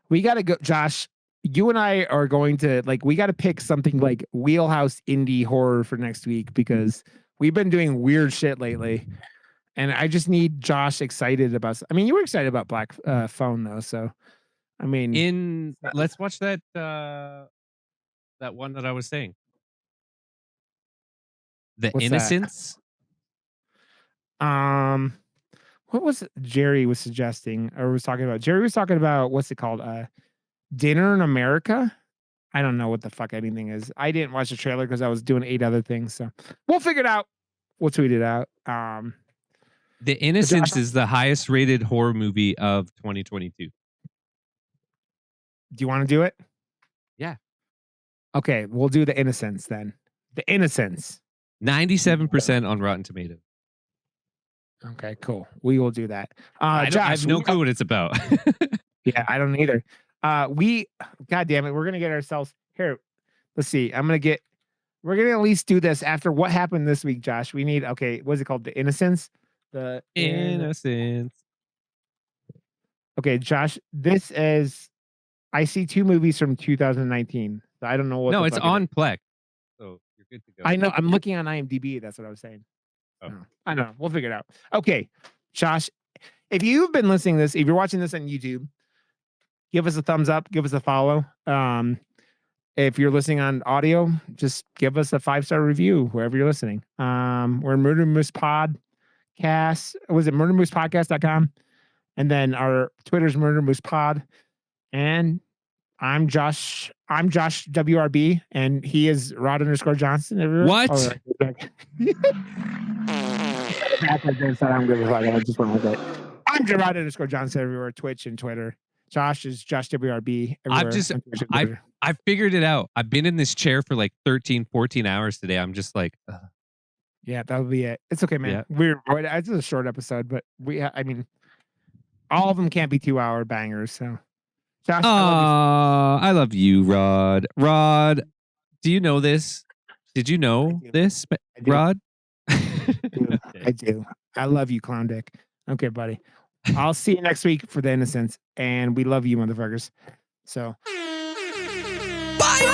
we gotta go, Josh. You and I are going to we got to pick something like wheelhouse indie horror for next week because we've been doing weird shit lately, and I just need Josh excited about. I mean, you were excited about Black Phone though, so I mean, let's watch that one that I was saying, The Innocents. What what was Jerry was suggesting or was talking about? Jerry was talking about what's it called? Dinner in America. I don't know what the fuck anything is. I didn't watch the trailer because I was doing 8 other things. So we'll figure it out. We'll tweet it out. The Innocents is the highest rated horror movie of 2022. Do you want to do it? Yeah. Okay, we'll do The Innocents then. The Innocents. 97% on Rotten Tomatoes. Okay, cool. We will do that. I Josh, have no clue what it's about. Yeah, I don't either. God damn it, we're gonna get ourselves here. Let's see. We're gonna at least do this after what happened this week, Josh. We need what's it called? The Innocents. The Innocents. Okay, Josh. This is. I see 2 movies from 2019. So I don't know what. No, it's on Plex, so you're good to go. I know. I'm looking on IMDb. That's what I was saying. Oh. No, I know. We'll figure it out. Okay, Josh. If you've been listening to this, if you're watching this on YouTube, give us a thumbs up. Give us a follow. If you're listening on audio, just give us a 5-star review wherever you're listening. We're Murder Moose Podcast. Was it murdermoosepodcast.com? And then our Twitter's Murder Moose Pod. And I'm Josh WRB, and he is Rod_Johnson. Everywhere. What? Oh, I'm Rod_Johnson everywhere, Twitch and Twitter. Josh is Josh WRB. I've figured it out. I've been in this chair for like 13, 14 hours today. I'm just like, yeah, that'll be it. It's okay, man. Yeah. It's a short episode, but all of them can't be 2-hour bangers. So, Josh, I love you, Rod. Rod, do you know this? Did you know this, Rod? I do. I love you, clown dick. Okay, buddy. I'll see you next week for The Innocents, and we love you, motherfuckers. So, Bye.